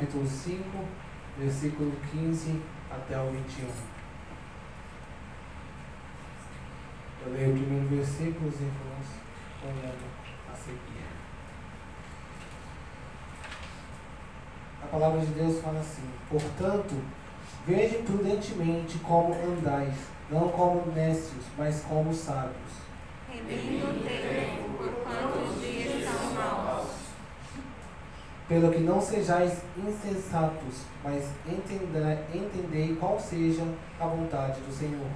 capítulo 5, versículo 15 até o 21. Eu leio o primeiro versículo, os irmãos olhando a seguir. A palavra de Deus fala assim: portanto, vede prudentemente como andais, não como necios, mas como sábios. Remendo o tempo, porquanto os dias são maus. Pelo que não sejais insensatos, mas entendei qual seja a vontade do Senhor.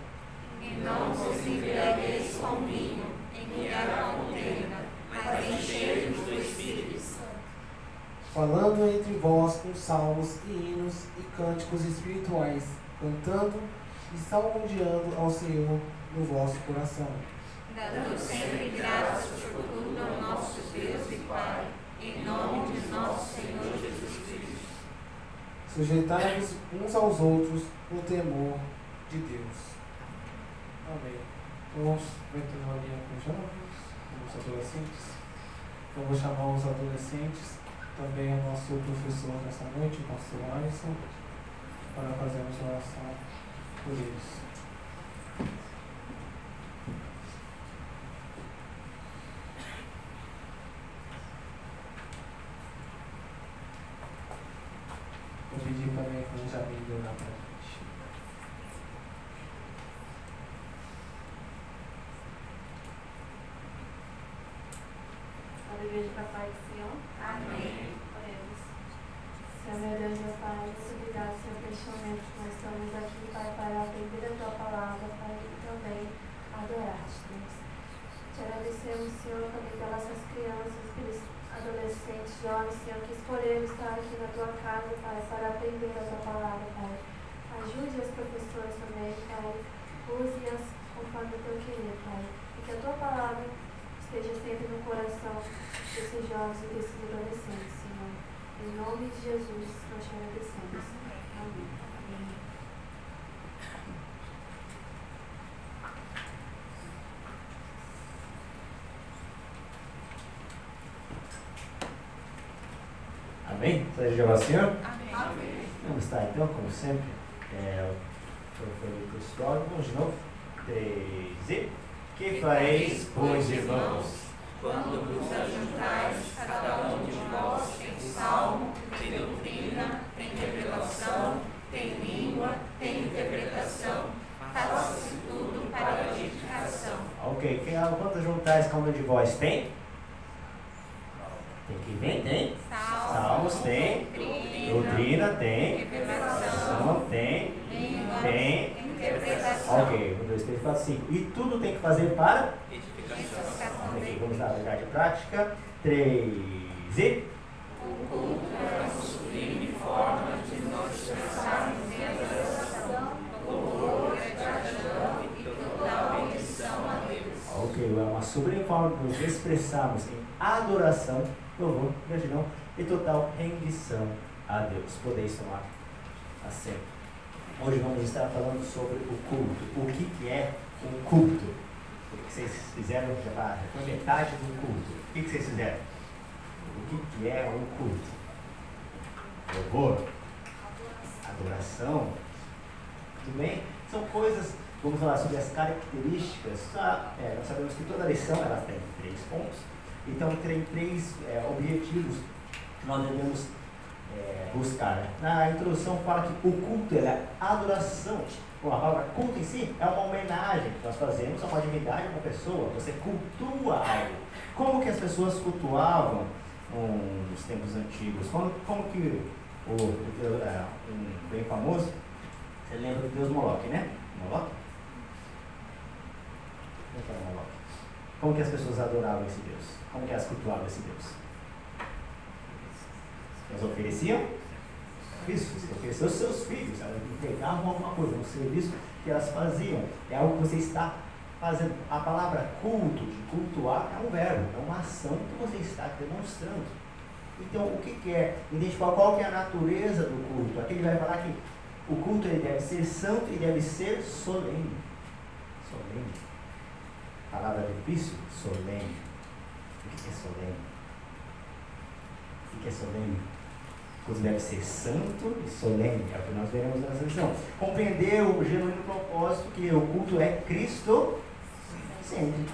E não vos embriagueis com vinho, em que há contenda, mas enchei-vos do Espírito Santo. Falando entre vós com salmos e hinos e cânticos espirituais, cantando e salmodiando ao Senhor no vosso coração. Dando sempre graças por tudo ao nosso Deus e Pai, em nome de nosso Senhor Jesus Cristo. Sujeitai-vos uns aos outros no temor de Deus. Amém. Vamos meter uma linha com os jovens, com os adolescentes. Eu vou chamar os adolescentes, também o nosso professor nessa noite, o pastor Alisson, para fazermos oração por eles. Vou pedir para minha irmã Jamile orar para a gente. A igreja da Pai do Senhor. Amém. Oremos. Senhor, meu Deus, meu Pai, muito obrigado, Senhor, por este momento que nós estamos aqui, Pai, para aprender a Tua palavra, Pai, e também adorar-te, Deus. Te agradecemos, Senhor, também pelas essas crianças, pelos adolescentes, jovens, Senhor, que escolheram estar aqui na Tua casa, Pai, para aprender a Tua palavra, Pai. Ajude as professoras também, Pai. Use-as conforme o Teu querer, Pai. E que a Tua palavra esteja sempre no coração desses jovens e desses adolescentes, Senhor. Em nome de Jesus, nós te agradecemos. Amém. Amém? Seja Jeová Senhor. Amém. Vamos estar então, como sempre, foi o histórico. Vamos de novo. 3 e... Que fareis, pois, irmãos? Quando vos ajuntais, cada um de vós tem salmo, tem doutrina, tem revelação, tem língua, tem interpretação, faça-se tudo para a edificação. Ok, quantos juntais cada um de vós tem? Tem que vir, tem? Salmos tem, doutrina tem, revelação tem, língua, tem. interpretação. Ok, 1, 2, 3, 4, 5. E tudo tem que fazer para? Edificação. Ok, vamos dar a verdade prática. 3 e... O culto é uma sublime forma de nos expressarmos em adoração, louvor, gratidão e total rendição a Deus. Ok, é uma sublime forma de nos expressarmos em adoração, louvor, gratidão e total rendição a Deus. Podeis tomar assento. Hoje vamos estar falando sobre o culto. O que é um culto? O que vocês fizeram já foi metade do culto. O que vocês fizeram? O que é um culto? Louvor? Adoração? Tudo bem? São coisas, vamos falar sobre as características. Nós sabemos que toda lição ela tem 3 pontos. Então tem 3 objetivos que nós devemos buscar. Na introdução fala que o culto é adoração. A palavra culto em si é uma homenagem que nós fazemos a uma divindade, a uma pessoa. Você cultua algo. Como que as pessoas cultuavam nos tempos antigos? Como que um bem famoso, você lembra do deus Moloque, né? Moloque? Como que as pessoas adoravam esse deus? Como que elas cultuavam esse deus? Elas ofereciam? Isso, você ofereceu os seus filhos, elas entregavam alguma coisa, um serviço que elas faziam. É algo que você está fazendo. A palavra culto, de cultuar, é um verbo, é uma ação que você está demonstrando. Então, o que é? Identificar qual que é a natureza do culto. Aqui ele vai falar que o culto ele deve ser santo e deve ser solene. Solene. Palavra difícil? Solene. O que é solene? O que é solene? O culto deve ser santo e solene, é o que nós veremos nessa lição. Compreender o genuíno propósito que o culto é Cristo cêntrico.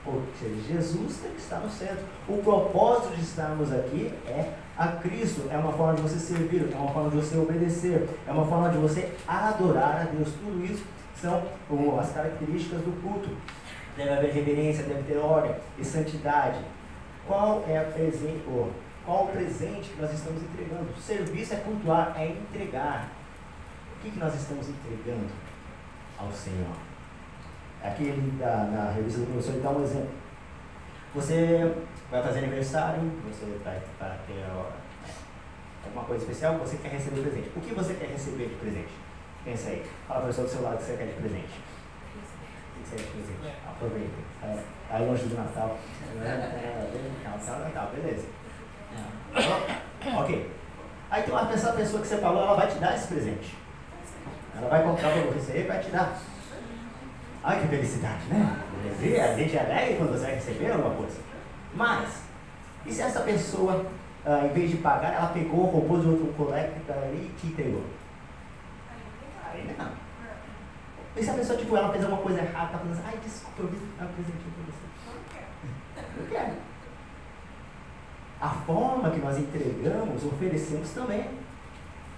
Ou seja, Jesus tem que estar no centro. O propósito de estarmos aqui é a Cristo. É uma forma de você servir, é uma forma de você obedecer, é uma forma de você adorar a Deus. Tudo isso são as características do culto. Deve haver reverência, deve ter ordem e santidade. Qual é qual o presente que nós estamos entregando? O serviço é cultuar, é entregar. O que nós estamos entregando ao Senhor? Aqui ele na revista do professor ele dá um exemplo. Você vai fazer aniversário, você vai ter alguma coisa especial, você quer receber presente. O que você quer receber de presente? Pensa aí. Fala para a pessoa do seu lado o que você quer de presente. O que você quer de presente? Aproveita. Aí longe do Natal. Natal, beleza. Ok. Aí tem essa pessoa que você falou, ela vai te dar esse presente. Ela vai comprar para você e vai te dar. Ai, que felicidade, né? A gente é alegre quando você vai receber alguma coisa. Mas, e se essa pessoa, em vez de pagar, ela pegou, roubou de outro colega que está ali e te entregou? Aí não. E se a pessoa, tipo, ela fez alguma coisa errada, tá falando assim, ai, desculpa, eu vi um presentinho para você. Não quero. A forma que nós entregamos, oferecemos também.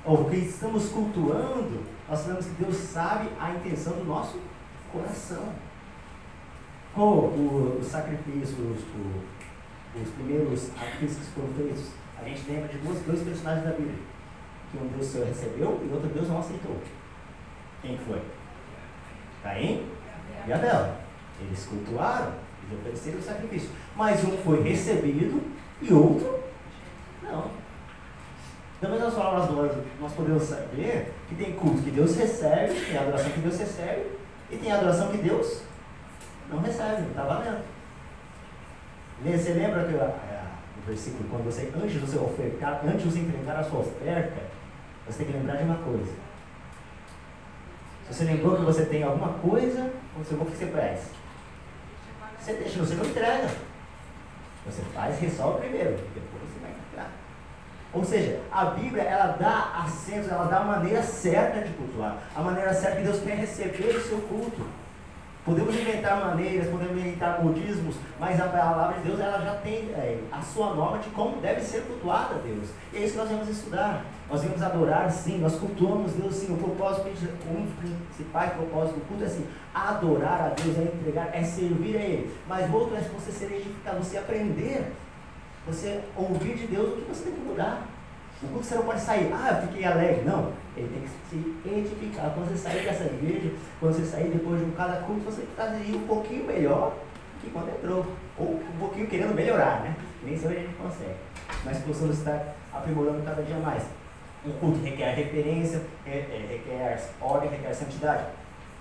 Ou que estamos cultuando, nós sabemos que Deus sabe a intenção do nosso coração. Os sacrifícios, os primeiros sacrifícios que foram feitos, a gente lembra de dois personagens da Bíblia, que um Deus seu recebeu e outro Deus não aceitou. Quem foi? Caim e Abel. Eles cultuaram, eles ofereceram o sacrifício, mas um foi recebido e outro não. Da mesma forma, nós podemos saber que tem culto que Deus recebe, tem adoração que Deus recebe, e tem adoração que Deus não recebe, não está valendo. Você lembra que o versículo, quando você, antes de você ofertar, antes de você entregar a sua oferta, você tem que lembrar de uma coisa. Se você lembrou que você tem alguma coisa, o que você faz? Você deixa, você não entrega. Você faz, resolve primeiro, depois você vai entregar. Ou seja, a Bíblia, ela dá acento, ela dá a maneira certa de cultuar, a maneira certa que Deus quer receber o seu culto. Podemos inventar maneiras, podemos inventar modismos, mas a palavra de Deus, ela já tem a sua norma de como deve ser cultuada a Deus. E é isso que nós vamos estudar. Nós vamos adorar, sim, nós cultuamos Deus, sim. O propósito, um dos principais propósitos do culto é assim, adorar a Deus, é entregar, é servir a Ele. Mas o outro é você ser edificado, você aprender, você ouvir de Deus o que você tem que mudar. O culto você não pode sair, eu fiquei alegre. Não, ele tem que se edificar. Quando você sair dessa igreja, quando você sair depois de cada culto, você está indo um pouquinho melhor que quando entrou. Ou um pouquinho querendo melhorar, né? Nem sempre a gente consegue. Mas possamos estar aprimorando cada dia mais. O culto requer referência, requer ordem, requer santidade.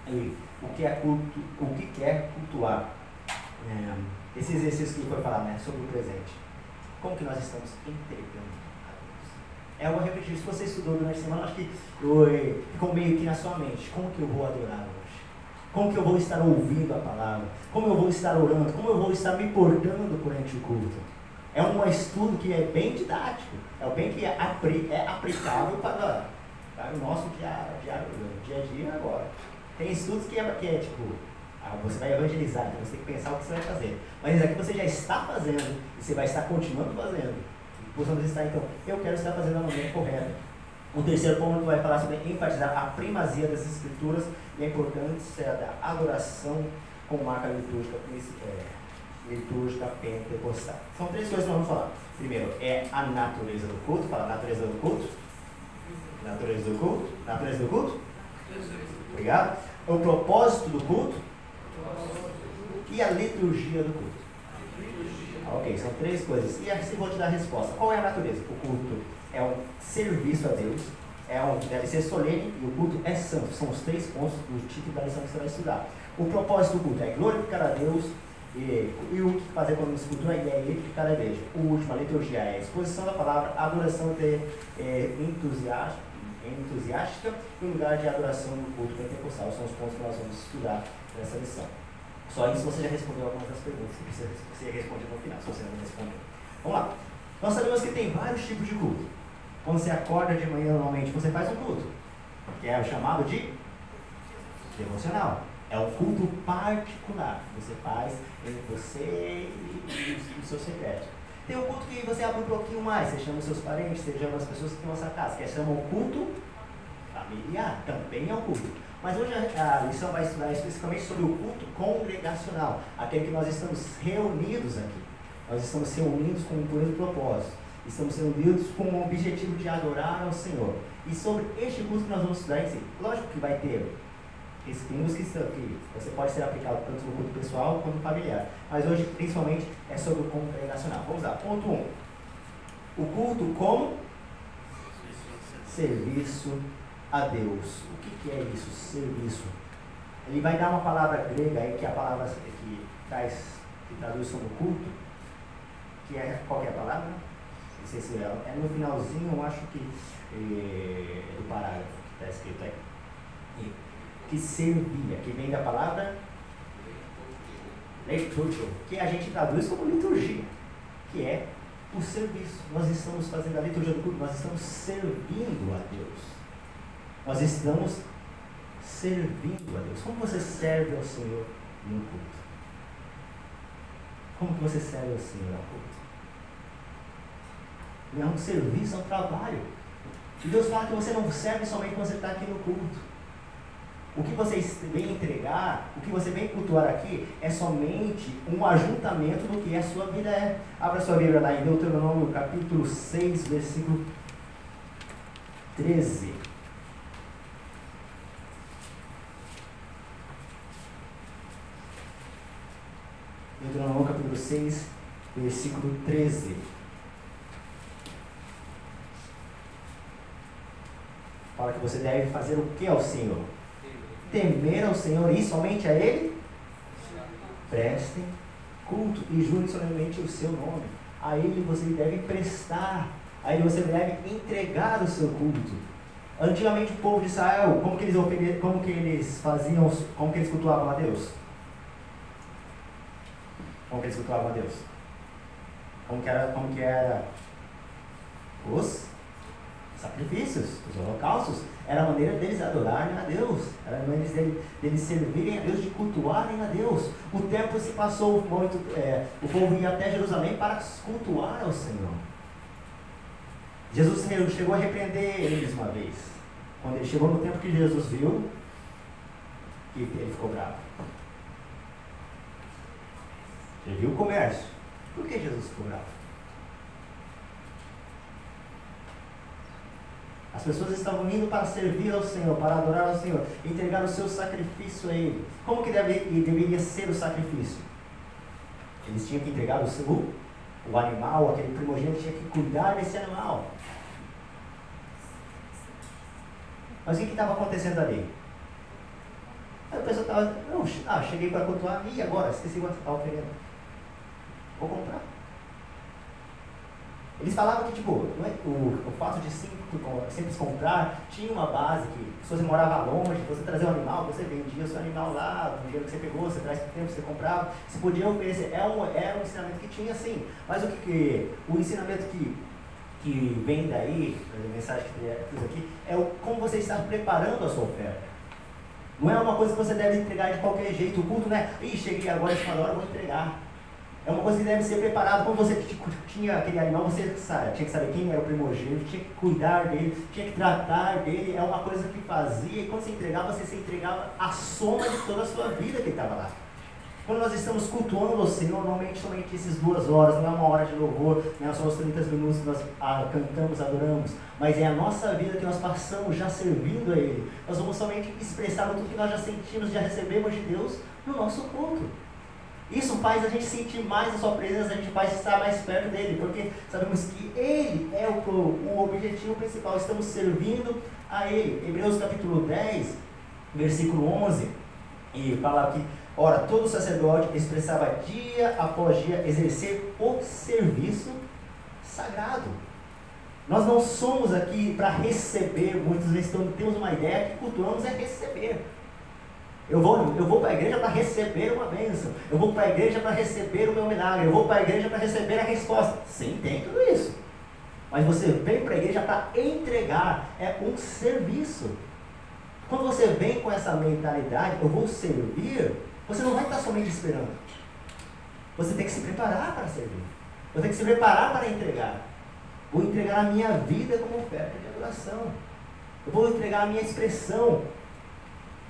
E o que é culto, o que quer cultuar? Esse exercício que foi falar, né, sobre o presente. Como que nós estamos entregando a Deus? É uma repetir. Se você estudou durante a semana, acho que ficou meio que na sua mente. Como que eu vou adorar hoje? Como que eu vou estar ouvindo a palavra? Como eu vou estar orando? Como eu vou estar me portando durante o culto? É um estudo que é bem didático, é bem que é aplicável para o nosso dia a dia agora. Tem estudos que é tipo, você vai evangelizar, então você tem que pensar o que você vai fazer. Mas isso aqui você já está fazendo e você vai estar continuando fazendo. E possamos estar, então, eu quero estar fazendo da maneira correta. O terceiro ponto vai falar sobre enfatizar a primazia das escrituras e a importância da adoração com marca litúrgica pentecostal. São três coisas que nós vamos falar. Primeiro, é a natureza do culto. Fala, natureza do culto. Natureza do culto. Natureza do culto. Obrigado. O propósito do culto. E a liturgia do culto. Ok, são três coisas. E assim vou te dar a resposta. Qual é a natureza? O culto é um serviço a Deus, deve ser solene e o culto é santo. São os três pontos do título da lição que você vai estudar. O propósito do culto é glorificar a Deus e o que fazer quando nos cultua é edificar a igreja. O último, a liturgia, é a exposição da palavra, adoração entusiástica e o lugar de adoração do culto pentecostal. São os pontos que nós vamos estudar nessa lição. Só isso você já respondeu algumas das perguntas que você responde no final, se você não respondeu. Vamos lá. Nós sabemos que tem vários tipos de culto. Quando você acorda de manhã, normalmente, você faz um culto, que é o chamado de devocional. É um culto particular. Você faz entre você e o seu secreto. Tem um culto que você abre um pouquinho mais. Você chama os seus parentes, você chama as pessoas que estão na sua casa, que é chamado culto familiar. Também é um culto. Mas hoje a lição vai estudar especificamente sobre o culto congregacional. Aquele que nós estamos reunidos aqui. Nós estamos reunidos com um mesmo propósito. Estamos reunidos com o objetivo de adorar ao Senhor. E sobre este culto que nós vamos estudar em si. Lógico que vai ter espinhos que você pode ser aplicado tanto no culto pessoal quanto familiar. Mas hoje, principalmente, é sobre o congregacional. Vamos lá. Ponto 1. O culto como serviço a Deus. O que é isso? Serviço. Ele vai dar uma palavra grega aí, que é a palavra que traduz como culto, que é qual que é a palavra? Não sei se é no finalzinho, eu acho que do parágrafo que está escrito aí. Que servia, que vem da palavra liturgia, que a gente traduz como liturgia, que é o serviço. Nós estamos fazendo a liturgia do culto, nós estamos servindo a Deus. Nós estamos servindo a Deus. Como você serve ao Senhor no culto? Como que você serve ao Senhor no culto? É um serviço, é um trabalho. E Deus fala que você não serve somente quando você está aqui no culto. O que você vem entregar, o que você vem cultuar aqui, é somente um ajuntamento do que a sua vida é. Abra sua Bíblia lá em Deuteronômio capítulo 6, versículo 13. Deuteronômio capítulo 6, versículo 13. Fala que você deve fazer o que ao Senhor? Temer ao Senhor e somente a Ele? Prestem culto e jurem solenemente o seu nome. A Ele você deve prestar, a Ele você deve entregar o seu culto. Antigamente o povo de Israel, como que eles faziam, como que eles cultuavam a Deus? Como que eles cultuavam a Deus? Como que era os sacrifícios, os holocaustos? Era a maneira deles adorarem a Deus, era a maneira deles servirem a Deus, de cultuarem a Deus. O tempo se passou muito, o povo ia até Jerusalém para cultuar ao Senhor. Jesus chegou a repreender eles uma vez. Quando ele chegou no tempo que Jesus viu, que ele ficou bravo. Ele viu o comércio. Por que Jesus ficou bravo? As pessoas estavam indo para servir ao Senhor, para adorar ao Senhor, entregar o seu sacrifício a Ele. Como que deveria ser o sacrifício? Eles tinham que entregar o animal, aquele primogênito, tinha que cuidar desse animal. Mas o que estava acontecendo ali? Aí a pessoa estava, cheguei para cultuar, e agora? Esqueci a oferenda. Vou comprar. Eles falavam que o fato de simples comprar tinha uma base que se você morava longe, você trazia um animal, você vendia o seu animal lá, no dinheiro que você pegou, você traz por tempo, você comprava, você podia oferecer. Era um ensinamento que tinha sim, mas o ensinamento que vem daí, a mensagem que eu fiz aqui, é como você está preparando a sua oferta. Não é uma coisa que você deve entregar de qualquer jeito. O culto não é, cheguei agora, de uma hora, vou entregar. É uma coisa que deve ser preparada. Quando você tinha aquele animal, você tinha que saber quem era o primogênito, tinha que cuidar dele, tinha que tratar dele. É uma coisa que fazia, e quando você se entregava a soma de toda a sua vida que estava lá. Quando nós estamos cultuando o Senhor, normalmente somente essas 2 horas, não é uma hora de louvor, não são os 30 minutos que nós cantamos, adoramos, mas é a nossa vida que nós passamos já servindo a Ele. Nós vamos somente expressar tudo que nós já sentimos, já recebemos de Deus no nosso culto. Isso faz a gente sentir mais a sua presença, a gente faz estar mais perto dele, porque sabemos que ele é o objetivo principal, estamos servindo a ele. Hebreus capítulo 10, versículo 11, e fala que, ora, todo sacerdote expressava dia após dia exercer o serviço sagrado. Nós não somos aqui para receber, muitas vezes temos uma ideia que cultuamos é receber. Eu vou para a igreja para receber uma bênção. Eu vou para a igreja para receber o meu milagre. Eu vou para a igreja para receber a resposta. Sim, tem tudo isso. Mas você vem para a igreja para entregar, é um serviço. Quando você vem com essa mentalidade, eu vou servir, você não vai estar somente esperando. Você tem que se preparar para servir. Você tem que se preparar para entregar. Vou entregar a minha vida como oferta de adoração. Eu vou entregar a minha expressão.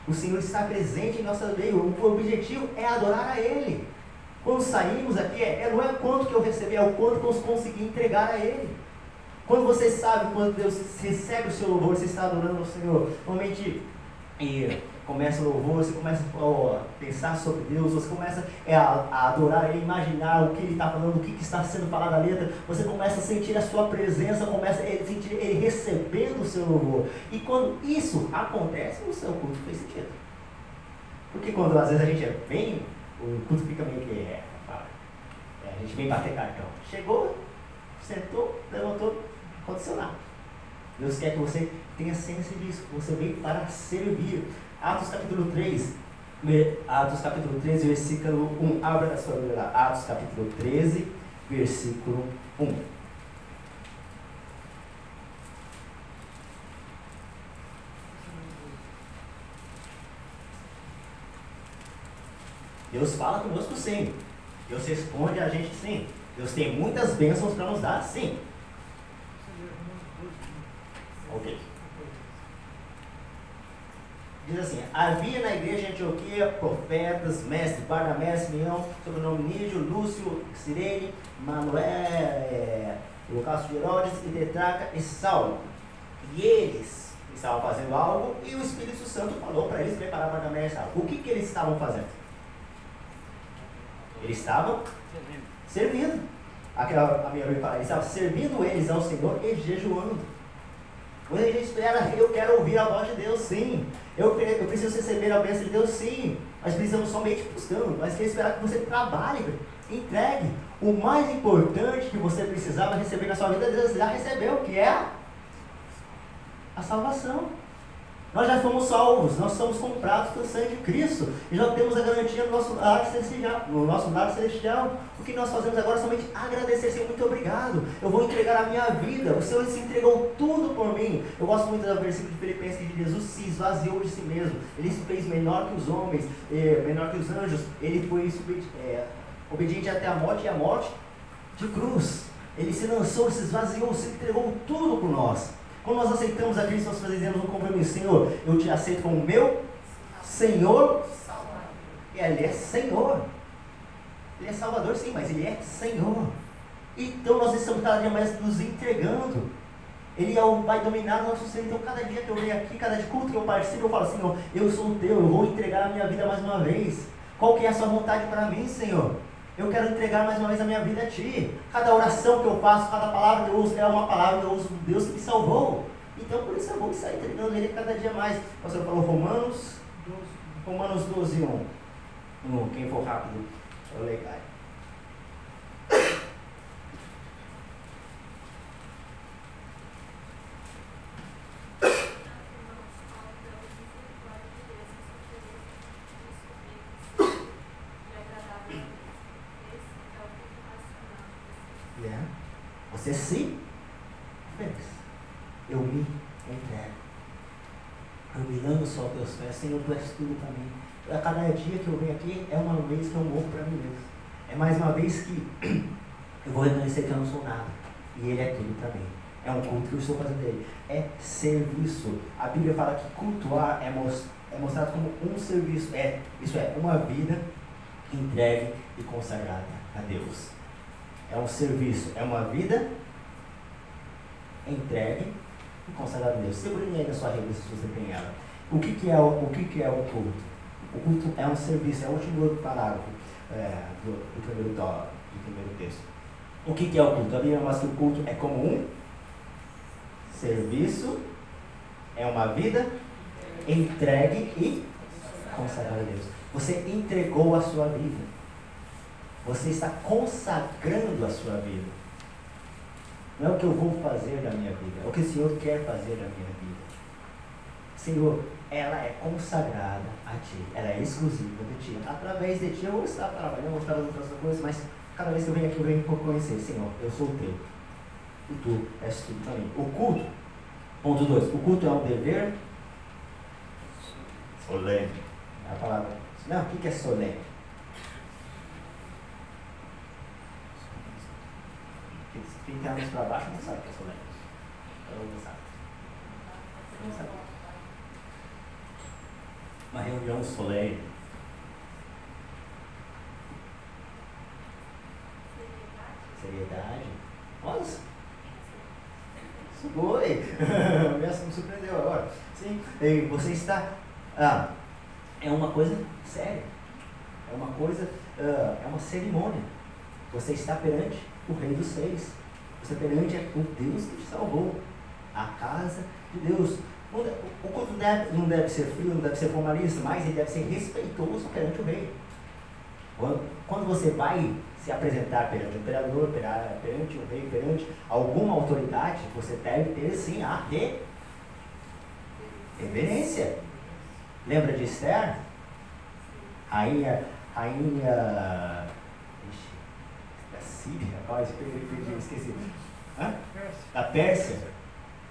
O Senhor está presente em nossa vida. O objetivo é adorar a Ele. Quando saímos aqui, não é quanto que eu recebi, é o quanto que eu consegui entregar a Ele. Quando você sabe, quando Deus recebe o seu louvor, você está adorando ao Senhor, normalmente começa o louvor, você começa a pensar sobre Deus, você começa a adorar Ele, imaginar o que Ele está falando, o que está sendo falado na letra, você começa a sentir a sua presença, começa a sentir Ele recebendo o seu louvor. E quando isso acontece, o seu culto fez sentido. Porque quando às vezes a gente vem, o culto fica meio que a gente vem bater cartão. Chegou, sentou, levantou, não aconteceu nada. Deus quer que você tenha ciência disso, que você veio para servir. Atos capítulo 3, versículo 1. Abra a sua Bíblia lá. Atos capítulo 13, versículo 1. Deus fala conosco sim. Deus responde a gente sim. Deus tem muitas bênçãos para nos dar sim. Ok. Diz assim: havia na igreja de Antioquia profetas, mestres, Barnabé, Simeão, sobrenome Nígio, Lúcio, Cirene, Manoel, Holocausto de Herodes, e Tetraca e Saulo. E eles estavam fazendo algo e o Espírito Santo falou para eles preparar Barnabé e Saulo. O que eles estavam fazendo? Eles estavam servindo. A minha mãe fala, eles estavam servindo eles ao Senhor e jejuando. Quando a gente espera, eu quero ouvir a voz de Deus, sim. Eu preciso receber a bênção de Deus, sim. Mas precisamos somente buscando. Mas quer esperar que você trabalhe, entregue. O mais importante que você precisava receber na sua vida, Deus já recebeu, que é a salvação. Nós já fomos salvos, nós somos comprados pelo sangue de Cristo e já temos a garantia no nosso lar celestial. O que nós fazemos agora é somente agradecer, Senhor, muito obrigado. Eu vou entregar a minha vida, o Senhor se entregou tudo por mim. Eu gosto muito do versículo de Filipenses que Jesus se esvaziou de si mesmo. Ele se fez menor que os homens, menor que os anjos. Ele foi obediente até a morte e a morte de cruz. Ele se lançou, se esvaziou, se entregou tudo por nós. Quando nós aceitamos a Cristo, nós fazemos um compromisso. Senhor, eu te aceito como meu Senhor. E Ele é Senhor. Ele é Salvador, sim, mas Ele é Senhor. Então nós estamos cada dia mais nos entregando. Ele vai dominar o nosso ser. Então cada dia que eu venho aqui, cada culto que eu participo, eu falo, Senhor, eu sou teu, eu vou entregar a minha vida mais uma vez. Qual que é a sua vontade para mim, Senhor? Eu quero entregar mais uma vez a minha vida a Ti. Cada oração que eu faço, cada palavra que eu uso, é uma palavra que eu uso do Deus que me salvou. Então por isso eu vou sair entregando Ele cada dia mais. O pastor falou Romanos 12, 1. Quem for rápido, eu leio. Você sim fez. Eu me entrego. Eu me lanço aos teus pés. Senhor, Tu és tudo para mim. A cada dia que eu venho aqui é uma vez que eu morro para mim mesmo. É mais uma vez que eu vou reconhecer que eu não sou nada. E Ele é tudo para mim. É um culto que eu estou fazendo dele. É serviço. A Bíblia fala que cultuar é mostrado como um serviço. Isso é uma vida entregue e consagrada a Deus. É um serviço, é uma vida entregue e consagrada a Deus. Segure aí na sua revista se você tem ela. O que é o culto? O culto é um serviço, é o último parágrafo do primeiro texto. O que é o culto? A Bíblia mostra que o culto é como um serviço, é uma vida entregue e consagrada a Deus. Você entregou a sua vida. Você está consagrando a sua vida. Não é o que eu vou fazer da minha vida, é o que o Senhor quer fazer da minha vida. Senhor, ela é consagrada a Ti, ela é exclusiva de Ti. Através de Ti eu vou estar trabalhando, eu vou estar fazendo outras coisas, mas cada vez que eu venho aqui, eu venho por conhecer, Senhor, eu sou Teu. e tu és tudo também. O culto, ponto 2, o culto é um dever solene. É a palavra. Não, o que é solene? 30 anos para baixo não sabe o que é solene. Não sabe. Não sabe. Uma reunião solene. Seriedade. Nossa! Foi! Me surpreendeu agora. Sim, e você está. É uma coisa séria. É uma coisa. É uma cerimônia. Você está perante o Rei dos Seis. Você está perante o Deus que te salvou. A casa de Deus. O culto não deve ser frio, não deve ser formalista, mas ele deve ser respeitoso perante o Rei. Quando você vai se apresentar perante o imperador, perante o rei, perante alguma autoridade, você deve ter sim a reverência. Lembra de Esther? Rainha da Síria, agora esqueci. Da Pérsia.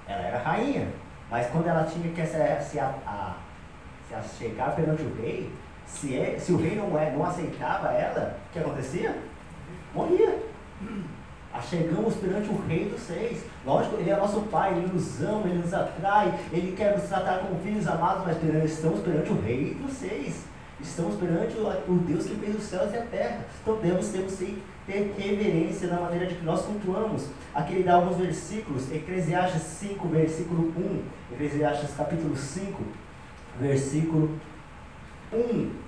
Ela era rainha, mas quando ela tinha que se achegar perante o rei, se o rei não aceitava ela, o que acontecia? Morria. Chegamos perante o Rei dos Seis. Lógico, ele é nosso Pai, ele nos ama, ele nos atrai, ele quer nos tratar como filhos amados, mas estamos perante o Rei dos Seis. Estamos perante o Deus que fez os céus e a terra. Então temos que ter reverência na maneira de que nós cultuamos. Aqui ele dá alguns versículos. Eclesiastes 5, versículo 1. Eclesiastes capítulo 5, versículo 1.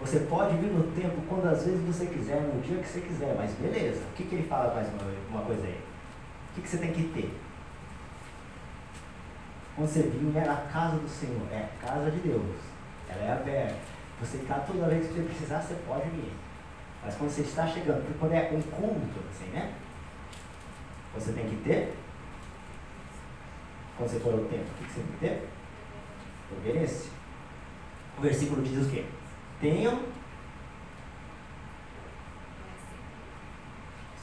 Você pode vir no tempo quando às vezes você quiser, no dia que você quiser, mas beleza. O que ele fala mais uma coisa aí? O que você tem que ter? Quando você vir, é a casa do Senhor, é a casa de Deus. Ela é aberta. Você está toda vez que você precisar, você pode vir. Mas quando você está chegando, porque quando é um culto, assim, né? Você tem que ter. Quando você for ao templo, o que você tem que ter? Obediência. O versículo diz o quê? Tenham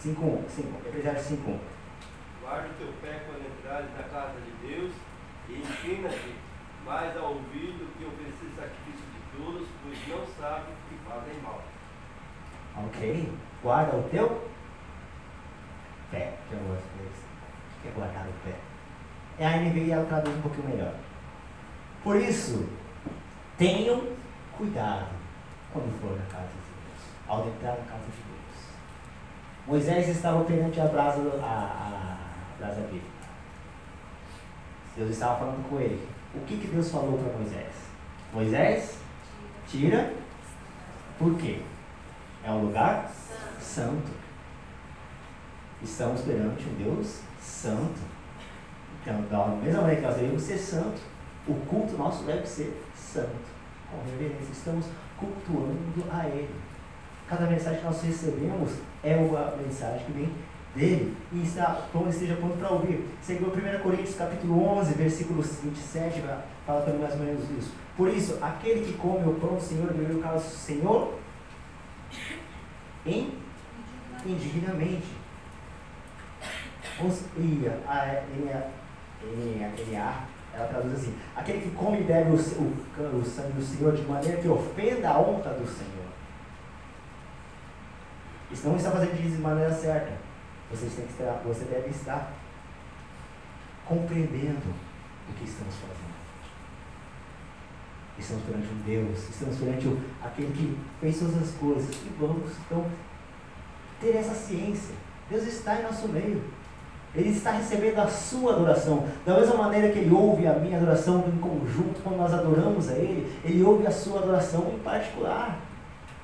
5:1, Eclesiastes 5:1. Guarda o teu pé quando entrares na casa de Deus e inclina-te mais ao ouvido que oferecer sacrifício de todos, pois não sabe que fazem mal. Ok. Guarda o teu pé. Que eu gosto disso. O que é guardar o pé? É a NVI, ela traduz um pouquinho melhor. Por isso, tenham cuidado quando for na casa de Deus, ao entrar na casa de Deus. Moisés estava perante a brasa viva. Deus estava falando com ele. O que Deus falou para Moisés? Moisés, tira. Por quê? É um lugar santo. Estamos perante um Deus santo. Então, da mesma maneira que nós devemos ser santos, o culto nosso deve ser santo. Com reverência, estamos cultuando a Ele. Cada mensagem que nós recebemos é uma mensagem que vem dele. E esteja pronto para ouvir. Seguiu 1 Coríntios capítulo 11, versículo 27, fala também mais ou menos isso. Por isso, aquele que come o pão do Senhor, bebe o cálice do Senhor, indignamente. Ela traduz assim: aquele que come e bebe o sangue do Senhor de maneira que ofenda a honra do Senhor. Isso não está fazendo isso de maneira certa. Você deve estar compreendendo o que estamos fazendo. Estamos perante um Deus, estamos perante aquele que fez todas as coisas. E vamos então ter essa ciência. Deus está em nosso meio. Ele está recebendo a sua adoração. Da mesma maneira que Ele ouve a minha adoração em conjunto, quando nós adoramos a Ele ouve a sua adoração em particular.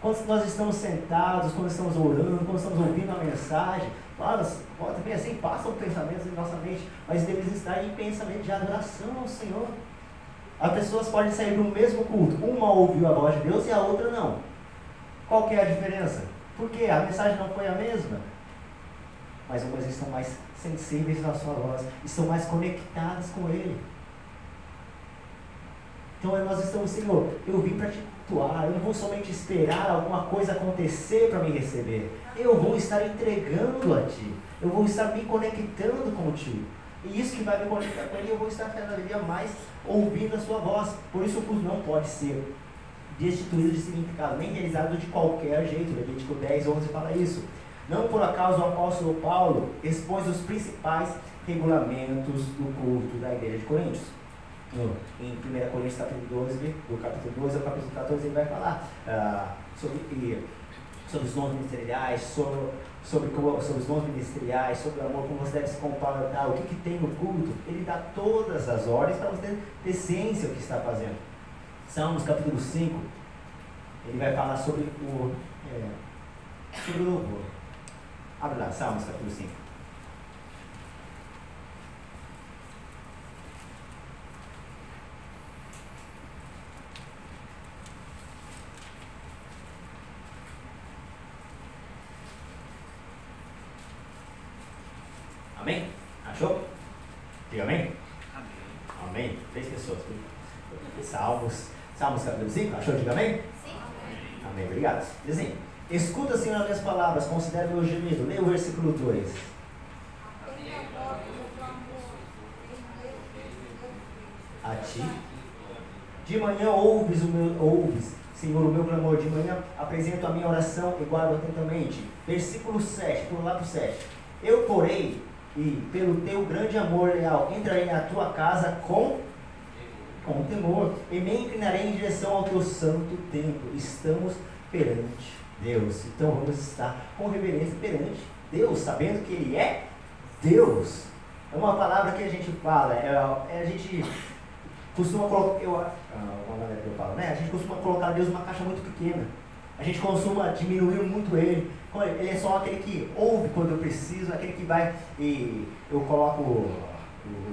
Quando nós estamos sentados, quando estamos orando, quando estamos ouvindo a mensagem, claro, também assim passam pensamentos em nossa mente, mas devemos estar em pensamento de adoração ao Senhor. As pessoas podem sair do mesmo culto. Uma ouviu a voz de Deus e a outra não. Qual que é a diferença? Porque a mensagem não foi a mesma. Mas umas estão mais sensíveis na sua voz, estão mais conectadas com Ele. Então nós estamos, Senhor, eu vim para te atuar, eu não vou somente esperar alguma coisa acontecer para me receber. Eu vou estar entregando a Ti, eu vou estar me conectando contigo. E isso que vai me conectar com Ele, eu vou estar cada dia mais ouvindo a Sua voz. Por isso o culto não pode ser destituído de significado, nem realizado de qualquer jeito. Levítico 10, 11 fala isso. Não por acaso o apóstolo Paulo expôs os principais regulamentos do culto da igreja de Coríntios. Em 1 Coríntios capítulo 12, do capítulo 12 ao capítulo 14, ele vai falar sobre os dons ministeriais, sobre os dons ministeriais, sobre o amor, como você deve se comportar, o que tem no culto. Ele dá todas as ordens para você ter ciência do que está fazendo. Salmos capítulo 5, ele vai falar sobre o louvor. Abre lá, Salmos capítulo 5. Amém? Achou? Diga amém? Amém. Amém. 3 pessoas. Salmos capítulo 5. Achou? Diga amém? Sim. Amém. Obrigado. Diz assim: escuta, Senhor, as minhas palavras, considere o meu gemido. Leia o versículo 2. A Ti. De manhã ouves, Senhor, o meu clamor. De manhã apresento a minha oração e guardo atentamente. Versículo 7, por lá para o 7. Eu, porém, e pelo teu grande amor leal, entrarei na tua casa com temor, e me inclinarei em direção ao teu santo templo. Estamos perante Deus. Então vamos estar com reverência perante Deus, sabendo que Ele é Deus. É uma palavra que a gente fala, a gente costuma colocar, a gente costuma colocar Deus numa caixa muito pequena. A gente costuma diminuir muito Ele. Ele é só aquele que ouve quando eu preciso, aquele que vai e eu coloco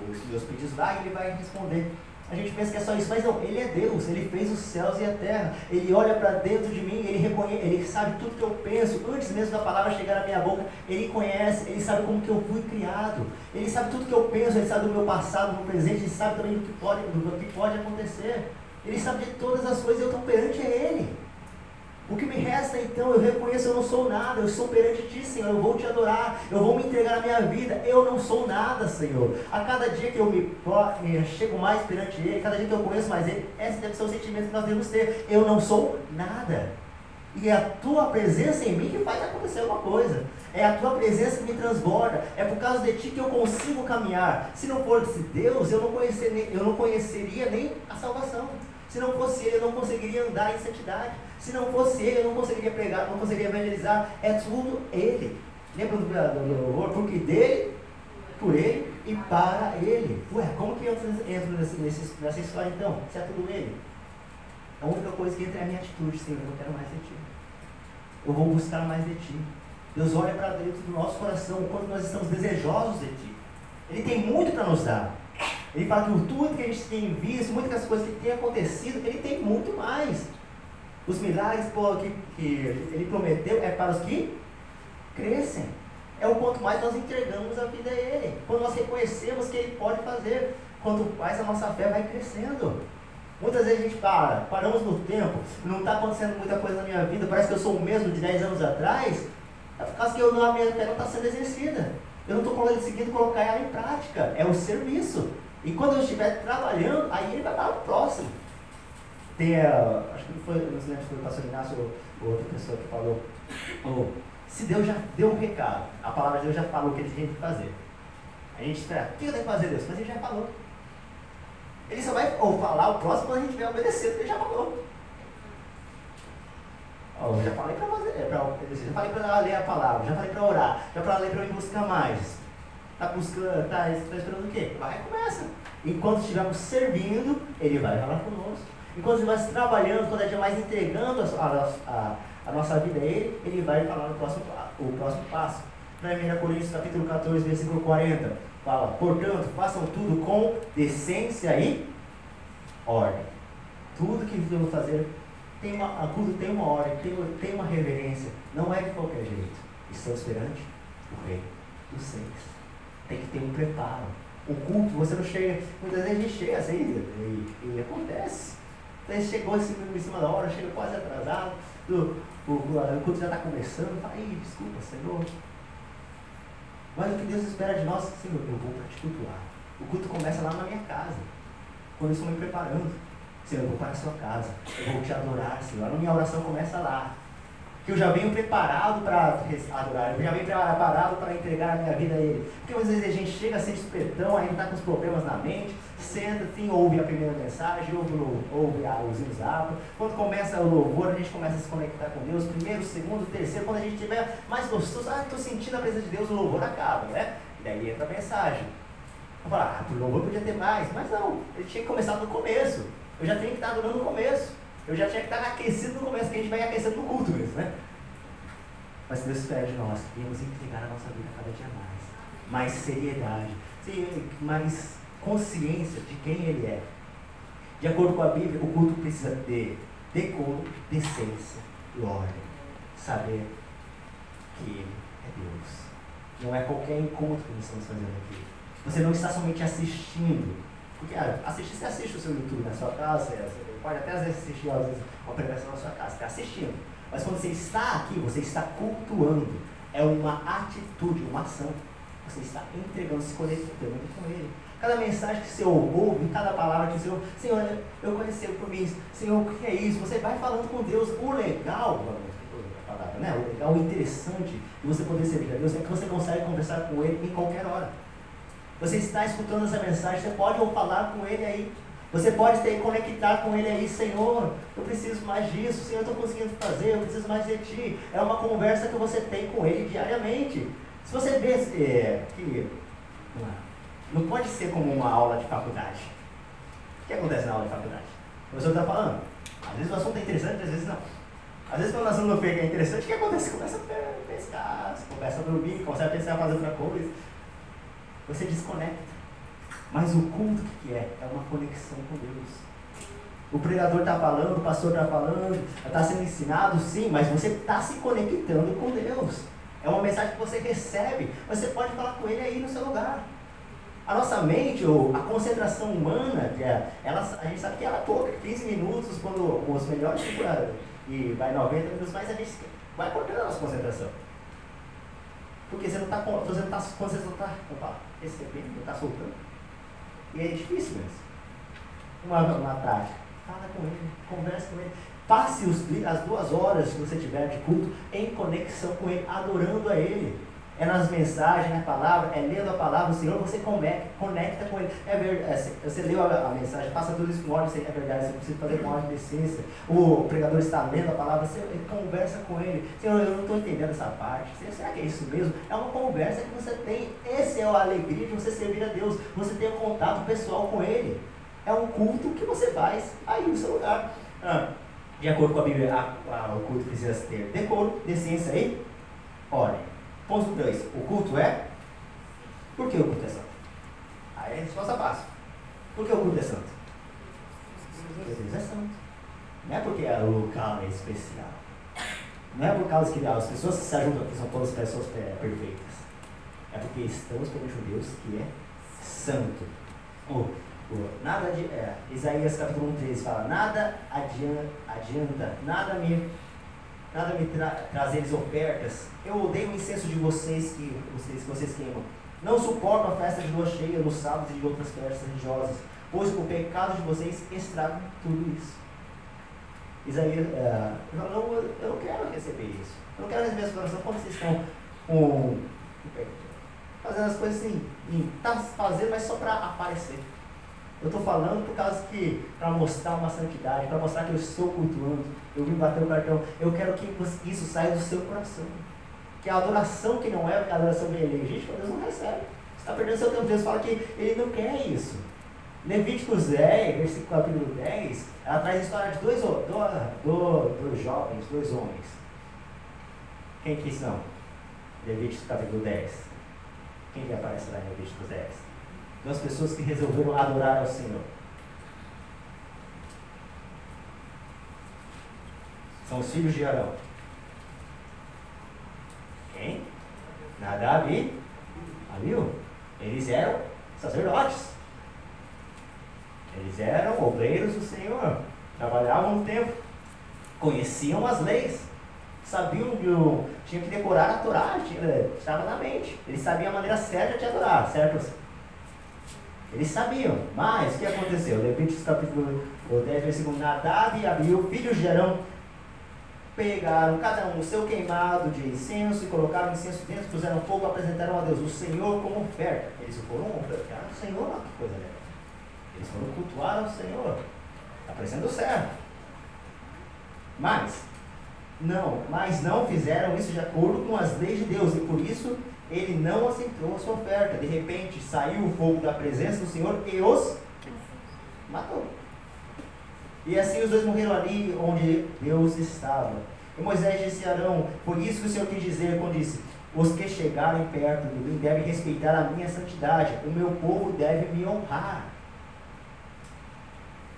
os meus pedidos lá e Ele vai responder. A gente pensa que é só isso, mas não, Ele é Deus, Ele fez os céus e a terra. Ele olha para dentro de mim, Ele reconhece, Ele sabe tudo que eu penso, antes mesmo da palavra chegar na minha boca. Ele conhece, Ele sabe como que eu fui criado, Ele sabe tudo que eu penso, Ele sabe do meu passado, do meu presente, Ele sabe também do que pode acontecer. Ele sabe de todas as coisas e eu estou perante Ele. O que me resta então, eu reconheço, eu não sou nada, eu estou perante Ti, Senhor, eu vou Te adorar, eu vou me entregar na minha vida, eu não sou nada, Senhor. A cada dia que eu me chego mais perante Ele, cada dia que eu conheço mais Ele, esse deve ser o sentimento que nós devemos ter. Eu não sou nada. E é a Tua presença em mim que faz acontecer alguma coisa. É a Tua presença que me transborda. É por causa de Ti que eu consigo caminhar. Se não fosse Deus, eu não conheceria nem a salvação. Se não fosse Ele, eu não conseguiria andar em santidade. Se não fosse Ele, eu não conseguiria pregar, não conseguiria evangelizar. É tudo Ele. Lembra do louvor? Porque dele, por Ele e para Ele. Ué, como que eu entro nessa história então? Se é tudo Ele? A única coisa que entra é a minha atitude, Senhor. Eu quero mais de Ti. Eu vou buscar mais de Ti. Deus olha para dentro do nosso coração quando nós estamos desejosos de Ti. Ele tem muito para nos dar. Ele fala que tudo que a gente tem visto, muitas das coisas que tem acontecido, Ele tem muito mais. Os milagres que Ele prometeu é para os que crescem. É o quanto mais nós entregamos a vida a Ele. Quando nós reconhecemos que Ele pode fazer, quanto mais a nossa fé vai crescendo. Muitas vezes a gente paramos no tempo, não está acontecendo muita coisa na minha vida, parece que eu sou o mesmo de 10 anos atrás, é por causa que a minha fé não está sendo exercida. Eu não estou conseguindo colocar ela em prática, é o serviço. E quando eu estiver trabalhando, aí Ele vai para o próximo. Acho que não sei se foi o pastor Inácio ou outra pessoa que falou, se Deus já deu um recado, a palavra de Deus já falou o que Ele tem que fazer. A gente espera, o que eu tenho que fazer, Deus? Mas Ele já falou. Ele só vai falar o próximo quando a gente vai obedecer o que Ele já falou. Eu já falei para fazer, já falei para ler a palavra, já falei para orar, já falei para eu ir buscar mais. Está esperando o quê? Vai e começa. Enquanto estivermos servindo, Ele vai falar conosco. Enquanto estivermos trabalhando, cada dia mais entregando a nossa vida a Ele, Ele vai falar o próximo passo. Na 1 Coríntios capítulo 14, versículo 40, fala: portanto, façam tudo com decência e ordem. Tudo que devemos fazer tem uma ordem, tem uma reverência. Não é de qualquer jeito. Estamos perante o Rei dos Seis. Tem que ter um preparo. O culto, você não chega, muitas vezes a gente chega assim, e acontece. Daí chegou em cima da hora, chega quase atrasado, o culto já está começando, fala, aí, desculpa, Senhor. Mas o que Deus espera de nós, Senhor, eu vou para te cultuar. O culto começa lá na minha casa, quando eu estou me preparando. Senhor, eu vou para a sua casa, eu vou te adorar, Senhor. A minha oração começa lá. Que eu já venho preparado para adorar, eu já venho preparado para entregar a minha vida a Ele. Porque às vezes a gente chega sem supetão, ainda está com os problemas na mente, senta assim, ouve a primeira mensagem, ouve o zap. Quando começa o louvor, a gente começa a se conectar com Deus, primeiro, segundo, terceiro, quando a gente estiver mais gostoso, estou sentindo a presença de Deus, o louvor acaba, né? E daí entra a mensagem. Eu falo, o louvor podia ter mais, mas não, ele tinha que começar no começo. Eu já tenho que estar adorando no começo. Eu já tinha que estar aquecido no começo, que a gente vai aquecendo no culto mesmo, né? Mas Deus espera de nós que devemos entregar a nossa vida cada dia mais seriedade, mais consciência de quem Ele é. De acordo com a Bíblia, o culto precisa ter decoro, decência e ordem. Saber que Ele é Deus. Não é qualquer encontro que nós estamos fazendo aqui. Você não está somente assistindo. Porque você assiste o seu YouTube na sua casa, você pode até às vezes assistir uma pregação na sua casa, está assistindo. Mas quando você está aqui, você está cultuando. É uma atitude, uma ação. Você está entregando, se conectando com Ele. Cada mensagem que você ouve, cada palavra que você ouve, Senhor, eu conheci por mim, Senhor, o que é isso? Você vai falando com Deus. O legal, né? O legal, o interessante de você poder servir a Deus é que você consegue conversar com Ele em qualquer hora. Você está escutando essa mensagem, você pode falar com Ele aí. Você pode ter conectar com Ele aí, Senhor, eu preciso mais disso, Senhor, eu estou conseguindo fazer, eu preciso mais de Ti. É uma conversa que você tem com Ele diariamente. Se você vê que não pode ser como uma aula de faculdade. O que acontece na aula de faculdade? O professor está falando. Às vezes o assunto é interessante, às vezes não. Às vezes quando o assunto é interessante, o que acontece? Você começa a pescar, você começa a dormir, começa a pensar em fazer outra coisa. Você desconecta. Mas o culto que é? É uma conexão com Deus. O pregador está falando, o pastor está falando, está sendo ensinado, sim, mas você está se conectando com Deus. É uma mensagem que você recebe, mas você pode falar com Ele aí no seu lugar. A nossa mente, ou a concentração humana, a gente sabe que ela é pouca, 15 minutos, quando os melhores e vai 90 minutos, mas a gente vai cortando a nossa concentração. Porque você não está recebendo, não está soltando. E é difícil mesmo. Uma tarde, fala com Ele, conversa com Ele. Passe as 2 horas que você tiver de culto em conexão com Ele, adorando a Ele. É nas mensagens, na palavra, é lendo a palavra do Senhor, você conecta com Ele. É verdade, você leu a mensagem, passa tudo isso com ordem, é verdade, você precisa fazer com ordem de decência. O pregador está lendo a palavra, ele conversa com Ele. Senhor, eu não estou entendendo essa parte. Será que é isso mesmo? É uma conversa que você tem. Essa é a alegria de você servir a Deus. Você tem um contato pessoal com Ele. É um culto que você faz aí no seu lugar. De acordo com a Bíblia, o culto precisa ter decoro, decência e ordem. Ponto 2. O culto é? Por que o culto é santo? Aí a resposta fácil. Por que o culto é santo? Porque Deus é santo. Não é porque o local é especial. Não é por causa que as pessoas que se ajuntam aqui são todas pessoas perfeitas. É porque estamos perante um Deus que é santo. Nada de Isaías capítulo 1:13 fala: nada adianta, nada me trazer ofertas. Eu odeio o incenso de vocês que vocês queimam. Não suporto a festa de lua cheia nos sábados e de outras festas religiosas, pois o pecado de vocês estraga tudo isso. Isaías eu não quero receber isso. Eu não quero receber essa oração quando vocês estão fazendo as coisas assim, tá fazendo, mas só para aparecer. Eu estou falando por causa que, para mostrar uma santidade, para mostrar que eu estou cultuando, eu vim bater o cartão, eu quero que isso saia do seu coração. Que a adoração que não é a adoração legítima, Deus não recebe. Você está perdendo seu tempo. Deus fala que Ele não quer isso. Levíticos 10, versículo capítulo 10, ela traz a história de dois jovens, 2 homens. Quem que são? Levíticos capítulo 10. Quem que aparece lá em Levíticos 10? 2 pessoas que resolveram adorar ao Senhor. São os filhos de Arão. Quem? Nadab e Abiú. Eles eram sacerdotes. Eles eram obreiros do Senhor. tempo, conheciam as leis, sabiam que tinha que decorar a Torá, estava na mente. Eles sabiam a maneira certa de adorar, certo? Eles sabiam, mas o que aconteceu? Levíticos capítulo 10, versículo: Nadab e Abiú, filhos de Arão, pegaram cada um o seu queimado de incenso e colocaram incenso dentro, puseram fogo e apresentaram a Deus o Senhor como oferta. Eles foram ofertar ao Senhor, olha que coisa legal. Eles foram cultuar ao Senhor. Está parecendo certo. Mas não fizeram isso de acordo com as leis de Deus, e por isso ele não aceitou a sua oferta. De repente saiu o fogo da presença do Senhor e os matou. E assim os dois morreram ali onde Deus estava. E Moisés disse a Arão: por isso que o Senhor quis dizer quando disse: os que chegarem perto de mim devem respeitar a minha santidade, o meu povo deve me honrar.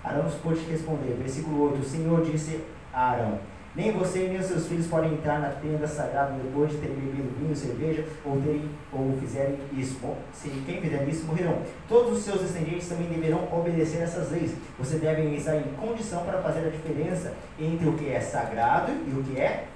Arão pôde responder, versículo 8: o Senhor disse a Arão: nem você nem os seus filhos podem entrar na tenda sagrada depois de terem bebido vinho, cerveja, ou fizerem isso. Bom, se quem fizer isso, morrerão. Todos os seus descendentes também deverão obedecer essas leis. Você deve estar em condição para fazer a diferença entre o que é sagrado e o que é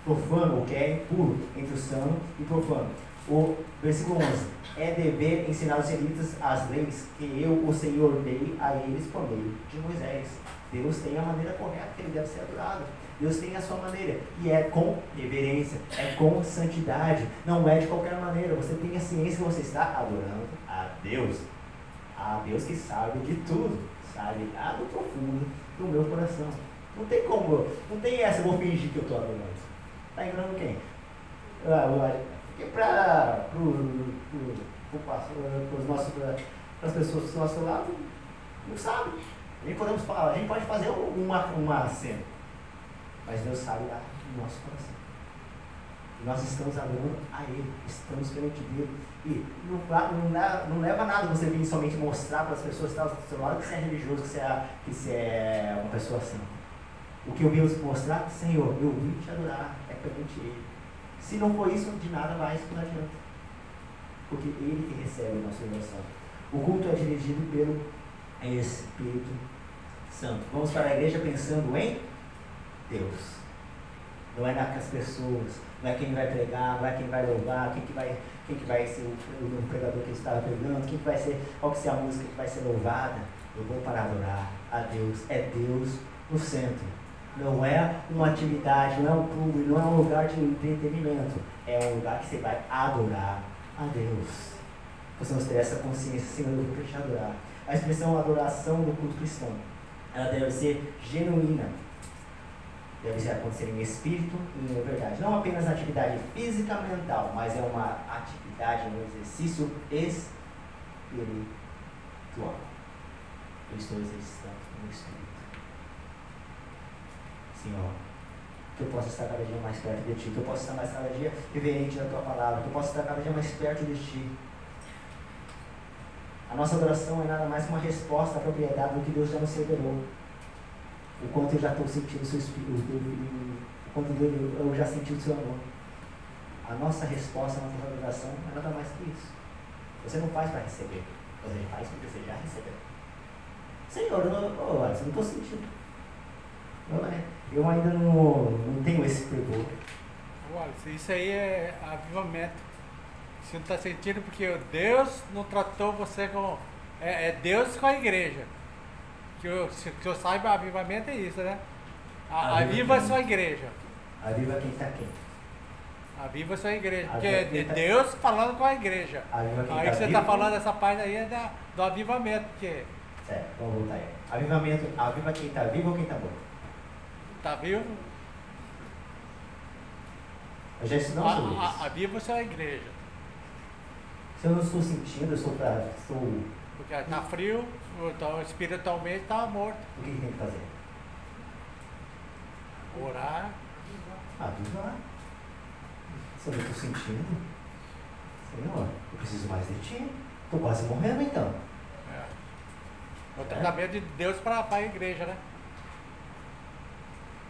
profano, o que é impuro, entre o são e profano. O versículo 11: é dever ensinar os israelitas as leis que eu, o Senhor, dei a eles por meio de Moisés. Deus tem a maneira correta que ele deve ser adorado. Deus tem a sua maneira. E é com reverência, é com santidade. Não é de qualquer maneira. Você tem a ciência que você está adorando a Deus. A Deus que sabe de tudo. Sabe lá do profundo do meu coração. Não tem como, não tem essa, eu vou fingir que eu estou adorando. Está enganando quem? Porque para as pessoas do nosso lado, não sabe. A gente pode fazer uma cena, mas Deus sabe lá no nosso coração. E nós estamos adorando a Ele, estamos perante Deus. E não leva nada você vir somente mostrar para as pessoas que estão do seu lado que você é religioso, que você é uma pessoa santa. O que eu vim mostrar: Senhor, eu vim te adorar, é perante Ele. Se não for isso, de nada mais, não adianta. Porque Ele que recebe a nossa oração. O culto é dirigido pelo Espírito Santo. Vamos para a igreja pensando em Deus. Não é nas pessoas, não é quem vai pregar, não é quem vai louvar, quem que vai ser o pregador que estava pregando, quem que vai ser, qual que ser a música que vai ser louvada. Eu vou para adorar a Deus. É Deus no centro. Não é uma atividade, não é um clube, não é um lugar de entretenimento. É um lugar que você vai adorar a Deus. Possamos ter essa consciência: Senhor, eu vou te adorar. A expressão adoração do culto cristão, ela deve ser genuína, deve acontecer em espírito e em verdade. Não apenas na atividade física mental, mas é uma atividade, um exercício espiritual. Eu estou exercitando no espírito. Senhor, que eu possa estar cada dia mais perto de Ti, que eu possa estar mais cada dia reverente da Tua palavra, que eu possa estar cada dia mais perto de Ti. A nossa adoração é nada mais que uma resposta à propriedade do que Deus já nos revelou. O quanto eu já estou sentindo o Seu Espírito, o quanto eu já senti o Seu amor. A nossa resposta à nossa adoração é nada mais que isso. Você não faz para receber, você faz porque você já recebeu. Senhor, olha, você não estou sentindo. Eu ainda não tenho esse fervor. Olha, isso aí é avivamento. Você não está sentindo porque Deus não tratou você como... É Deus com a igreja. Que eu saiba, avivamento é isso, né? Aviva a sua igreja. Aviva quem está quem? Aviva a sua igreja. Porque é Deus falando com a igreja. Aí você está falando essa parte aí do avivamento. Porque... Certo, vamos voltar aí. Avivamento, aviva quem está vivo ou quem está morto? Está vivo? Eu já estudamos sobre isso. Aviva a sua igreja. Se eu não estou sentindo, eu estou... Porque está frio, então espiritualmente está morto. O que tem que fazer? Orar. Avivar. Se eu não estou sentindo, Senhor, eu preciso mais de Ti. Estou quase morrendo então. O tratamento de Deus para a igreja, né?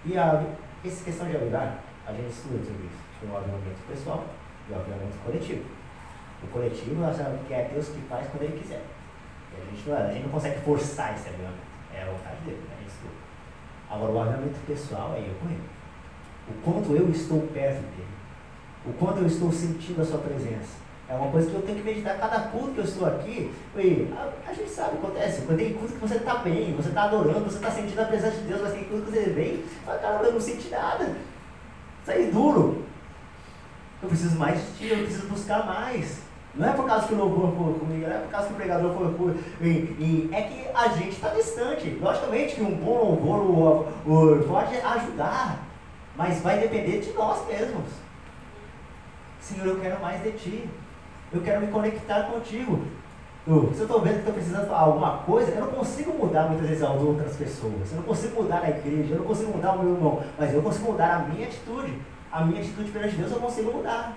E essa questão de avivar, a gente estuda sobre isso. Tem o avivamento pessoal e o avivamento coletivo. O coletivo, nós sabemos que é Deus que faz quando Ele quiser. E a gente não consegue forçar esse avivamento. É a vontade dele, a gente estuda. Agora, o avivamento pessoal é eu com ele. O quanto eu estou perto dele. O quanto eu estou sentindo a sua presença. É uma coisa que eu tenho que meditar. Cada culto que eu estou aqui, a gente sabe o que acontece. Quando tem culto que você está bem, você está adorando, você está sentindo a presença de Deus, mas tem culto que você vem, fala, cara, eu não senti nada. Isso aí é duro. Eu preciso mais de ti, eu preciso buscar mais. Não é por causa que o louvor foi comigo, não é por causa que o pregador foi comigo. É que a gente está distante. Logicamente que um bom louvor pode ajudar, mas vai depender de nós mesmos. Senhor, eu quero mais de ti. Eu quero me conectar contigo. Se eu estou vendo que estou precisando falar alguma coisa, eu não consigo mudar muitas vezes as outras pessoas. Eu não consigo mudar a igreja, eu não consigo mudar o meu irmão. Mas eu consigo mudar a minha atitude. A minha atitude perante Deus eu consigo mudar.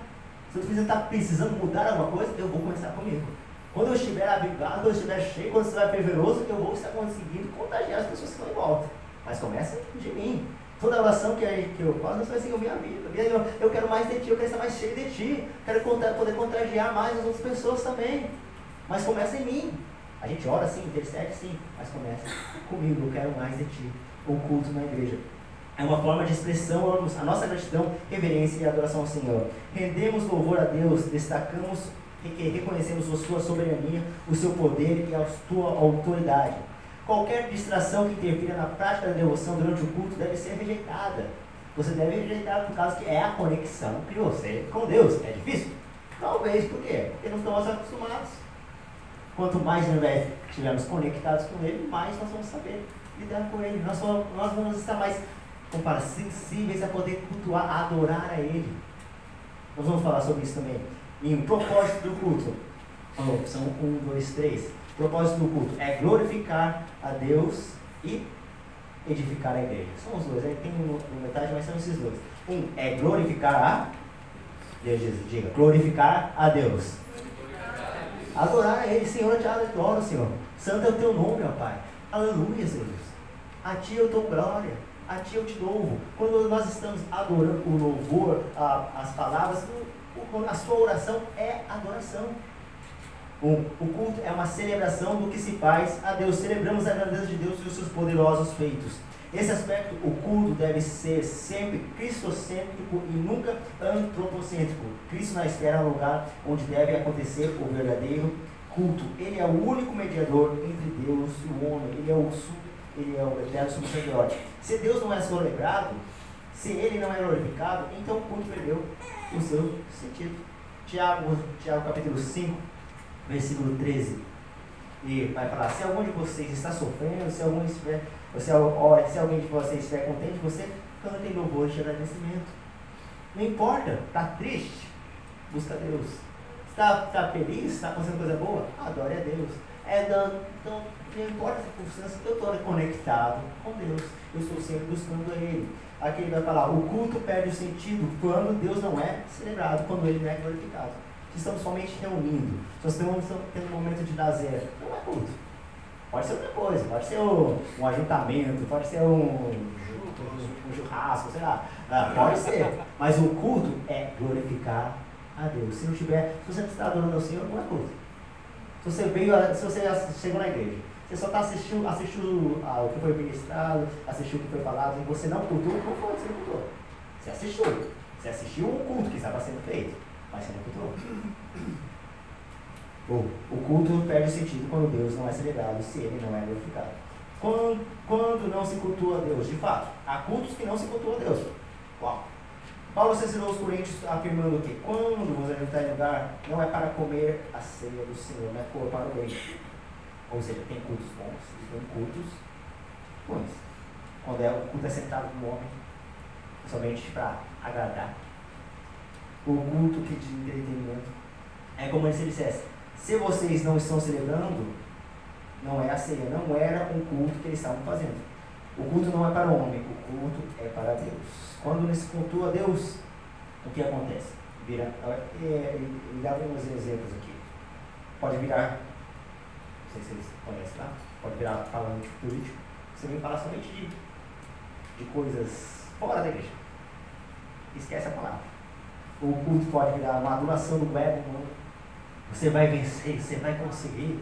Se eu estar precisando mudar alguma coisa, eu vou começar comigo. Quando eu estiver avivado, quando eu estiver cheio, quando eu estiver fervoroso, eu vou estar conseguindo contagiar as pessoas que estão em volta. Mas começa de mim. Toda oração que eu faço, Deus vai seguir a minha vida. Eu quero mais de ti, eu quero estar mais cheio de ti. Quero poder contagiar mais as outras pessoas também. Mas começa em mim. A gente ora sim, intercede sim, mas começa comigo. Eu quero mais de ti. O culto na igreja é uma forma de expressão a nossa gratidão, reverência e adoração ao Senhor. Rendemos louvor a Deus, destacamos e reconhecemos a sua soberania, o seu poder e a sua autoridade. Qualquer distração que interfira na prática da devoção durante o culto deve ser rejeitada. Você deve rejeitar por causa que é a conexão que você com Deus. É difícil? Talvez, por quê? Porque não estamos acostumados. Quanto mais nós estivermos conectados com Ele, mais nós vamos saber lidar com Ele. Nós vamos estar mais sensíveis a poder cultuar, a adorar a Ele. Nós vamos falar sobre isso também. Em propósito do culto. São 1, 2, 3. O propósito do culto é glorificar a Deus e edificar a igreja. São os dois, aí tem metade, mas são esses dois. Um é glorificar a Deus, diga, glorificar a Deus. Adorar a Ele, Senhor, eu te adoro, Senhor. Santo é o teu nome, ó Pai. Aleluia, Deus. A Ti eu dou glória, a Ti eu te louvo. Quando nós estamos adorando o louvor, as palavras, a sua oração é adoração. O culto é uma celebração do que se faz a Deus. Celebramos a grandeza de Deus e os seus poderosos feitos. Esse aspecto, o culto deve ser sempre cristocêntrico e nunca antropocêntrico. Cristo na esfera é o lugar onde deve acontecer o verdadeiro culto. Ele é o único mediador entre Deus e o homem. Ele é o eterno subsacerdote. Se Deus não é celebrado, se Ele não é glorificado, então o culto perdeu o seu sentido. Tiago capítulo 5, versículo 13, e vai falar: se algum de vocês está sofrendo, se alguém de vocês estiver contente, você canta em louvor de agradecimento. Não importa, está triste, busca Deus. Está feliz, está fazendo coisa boa, adore a Deus. Então, não importa a circunstância, eu estou conectado com Deus, eu estou sempre buscando a Ele. Aqui ele vai falar: o culto perde o sentido quando Deus não é celebrado, quando Ele não é glorificado. Estamos somente reunindo, só estamos tendo um momento de lazer. Não é culto. Pode ser outra coisa, pode ser um ajuntamento, pode ser um churrasco, sei lá. Pode ser. Mas o culto é glorificar a Deus. Se você está adorando ao Senhor, não é culto. Se você chegou na igreja, você só está assistiu o que foi ministrado, assistiu o que foi falado, e você não cultuou, não foi, você não cultuou. Você assistiu. Você assistiu um culto que estava sendo feito, mas você não cultuou. O culto perde sentido quando Deus não é celebrado, se Ele não é glorificado. Quando não se cultua a Deus, de fato, há cultos que não se cultuam a Deus. Uau! Paulo se ensinou aos Coríntios afirmando que quando você está em lugar, não é para comer a ceia do Senhor, não é para o bem. Ou seja, tem cultos bons e tem cultos ruins. Quando o culto é sentado no homem, somente para agradar. O culto que de entretenimento é como se ele dissesse: se vocês não estão celebrando, não é a ceia, não era um culto que eles estavam fazendo. O culto não é para o homem, o culto é para Deus. Quando nesse culto a Deus, o que acontece? Ele dá alguns exemplos aqui. Pode virar, não sei se vocês conhecem lá, pode virar falante político. Você vem falar somente de coisas fora da igreja. Esquece a palavra. O culto pode virar uma adoração do ego humano. Você vai vencer, você vai conseguir.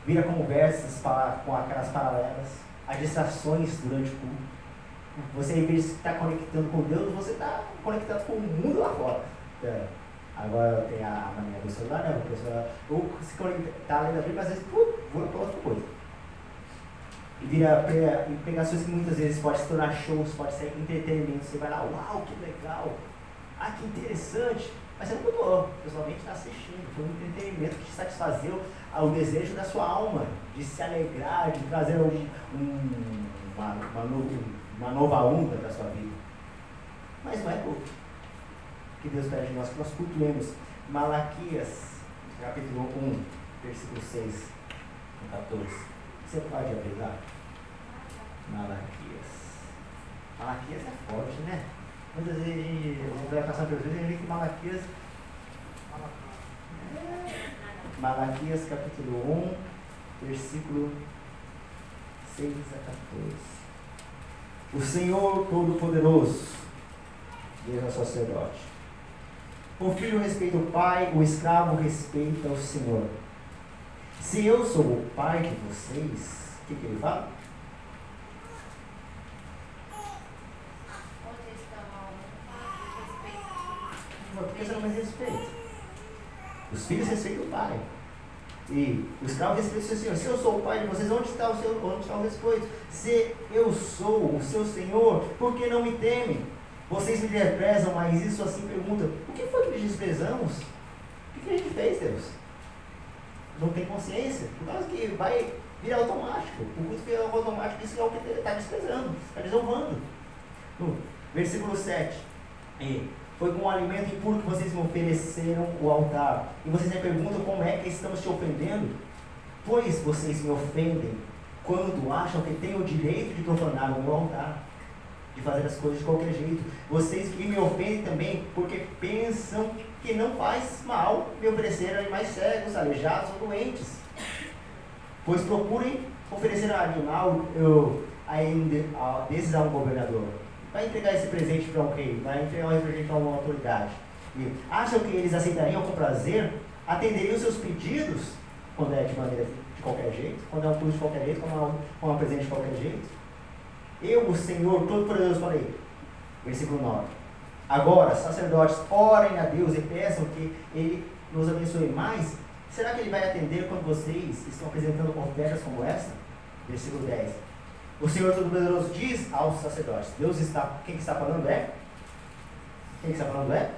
vira conversas com aquelas paralelas, as distrações durante o culto. Você, em vez de estar conectando com Deus, você está conectando com o mundo lá fora. Agora tem a mania do celular, né? A pessoa ou se está lendo a Bíblia, às vezes voa para outra coisa. E vira pregações que muitas vezes pode se tornar shows, pode ser entretenimento. Você vai lá, uau, que legal! Ah, que interessante! Mas você não mudou, pessoalmente está assistindo. Foi um entretenimento que satisfazeu o desejo da sua alma, de se alegrar, de trazer uma nova onda para a sua vida. Mas não é culto. Que Deus pede de nós que nós cultuemos. Malaquias, capítulo 1, versículo 6 e 14. Você pode abrir lá? Malaquias. Malaquias é forte, né? Muitas vezes a gente vai passar por vezes e a gente vê que Malaquias. Malaquias capítulo 1, versículo 6 a 14. O Senhor Todo-Poderoso diz ao sacerdote: o filho respeita o pai, o escravo respeita o Senhor. Se eu sou o pai de vocês, o que ele fala? Por que você não mais respeita? Os filhos respeitam o pai. E o escravo respeita o seu Senhor. Se eu sou o pai de vocês, onde está o respeito? Se eu sou o seu Senhor, por que não me temem? Vocês me desprezam, mas isso assim pergunta: o que foi que desprezamos? O que a gente fez, Deus? Não tem consciência, por causa que vai virar automático. O culto vira automático, isso é o que está desprezando, está desonrando. No versículo 7. Foi com um alimento impuro que vocês me ofereceram o altar. E vocês me perguntam como é que estamos te ofendendo? Pois vocês me ofendem quando acham que têm o direito de profanar o meu altar, de fazer as coisas de qualquer jeito. Vocês que me ofendem também porque pensam que não faz mal me oferecer animais cegos, aleijados ou doentes. Pois procurem oferecer um animal desses a um governador. Vai entregar esse presente para um rei, vai entregar esse presente para uma autoridade. E acham que eles aceitariam com prazer, atenderiam seus pedidos, quando é de maneira de qualquer jeito, quando é um culto de qualquer jeito, quando é um presente de qualquer jeito? Eu, o Senhor Todo-Poderoso, falei, versículo 9. Agora, sacerdotes, orem a Deus e peçam que Ele nos abençoe. Mas, será que Ele vai atender quando vocês estão apresentando ofertas como essa? Versículo 10. O Senhor Todo-Poderoso diz aos sacerdotes. Quem que está falando é? Quem que está falando é?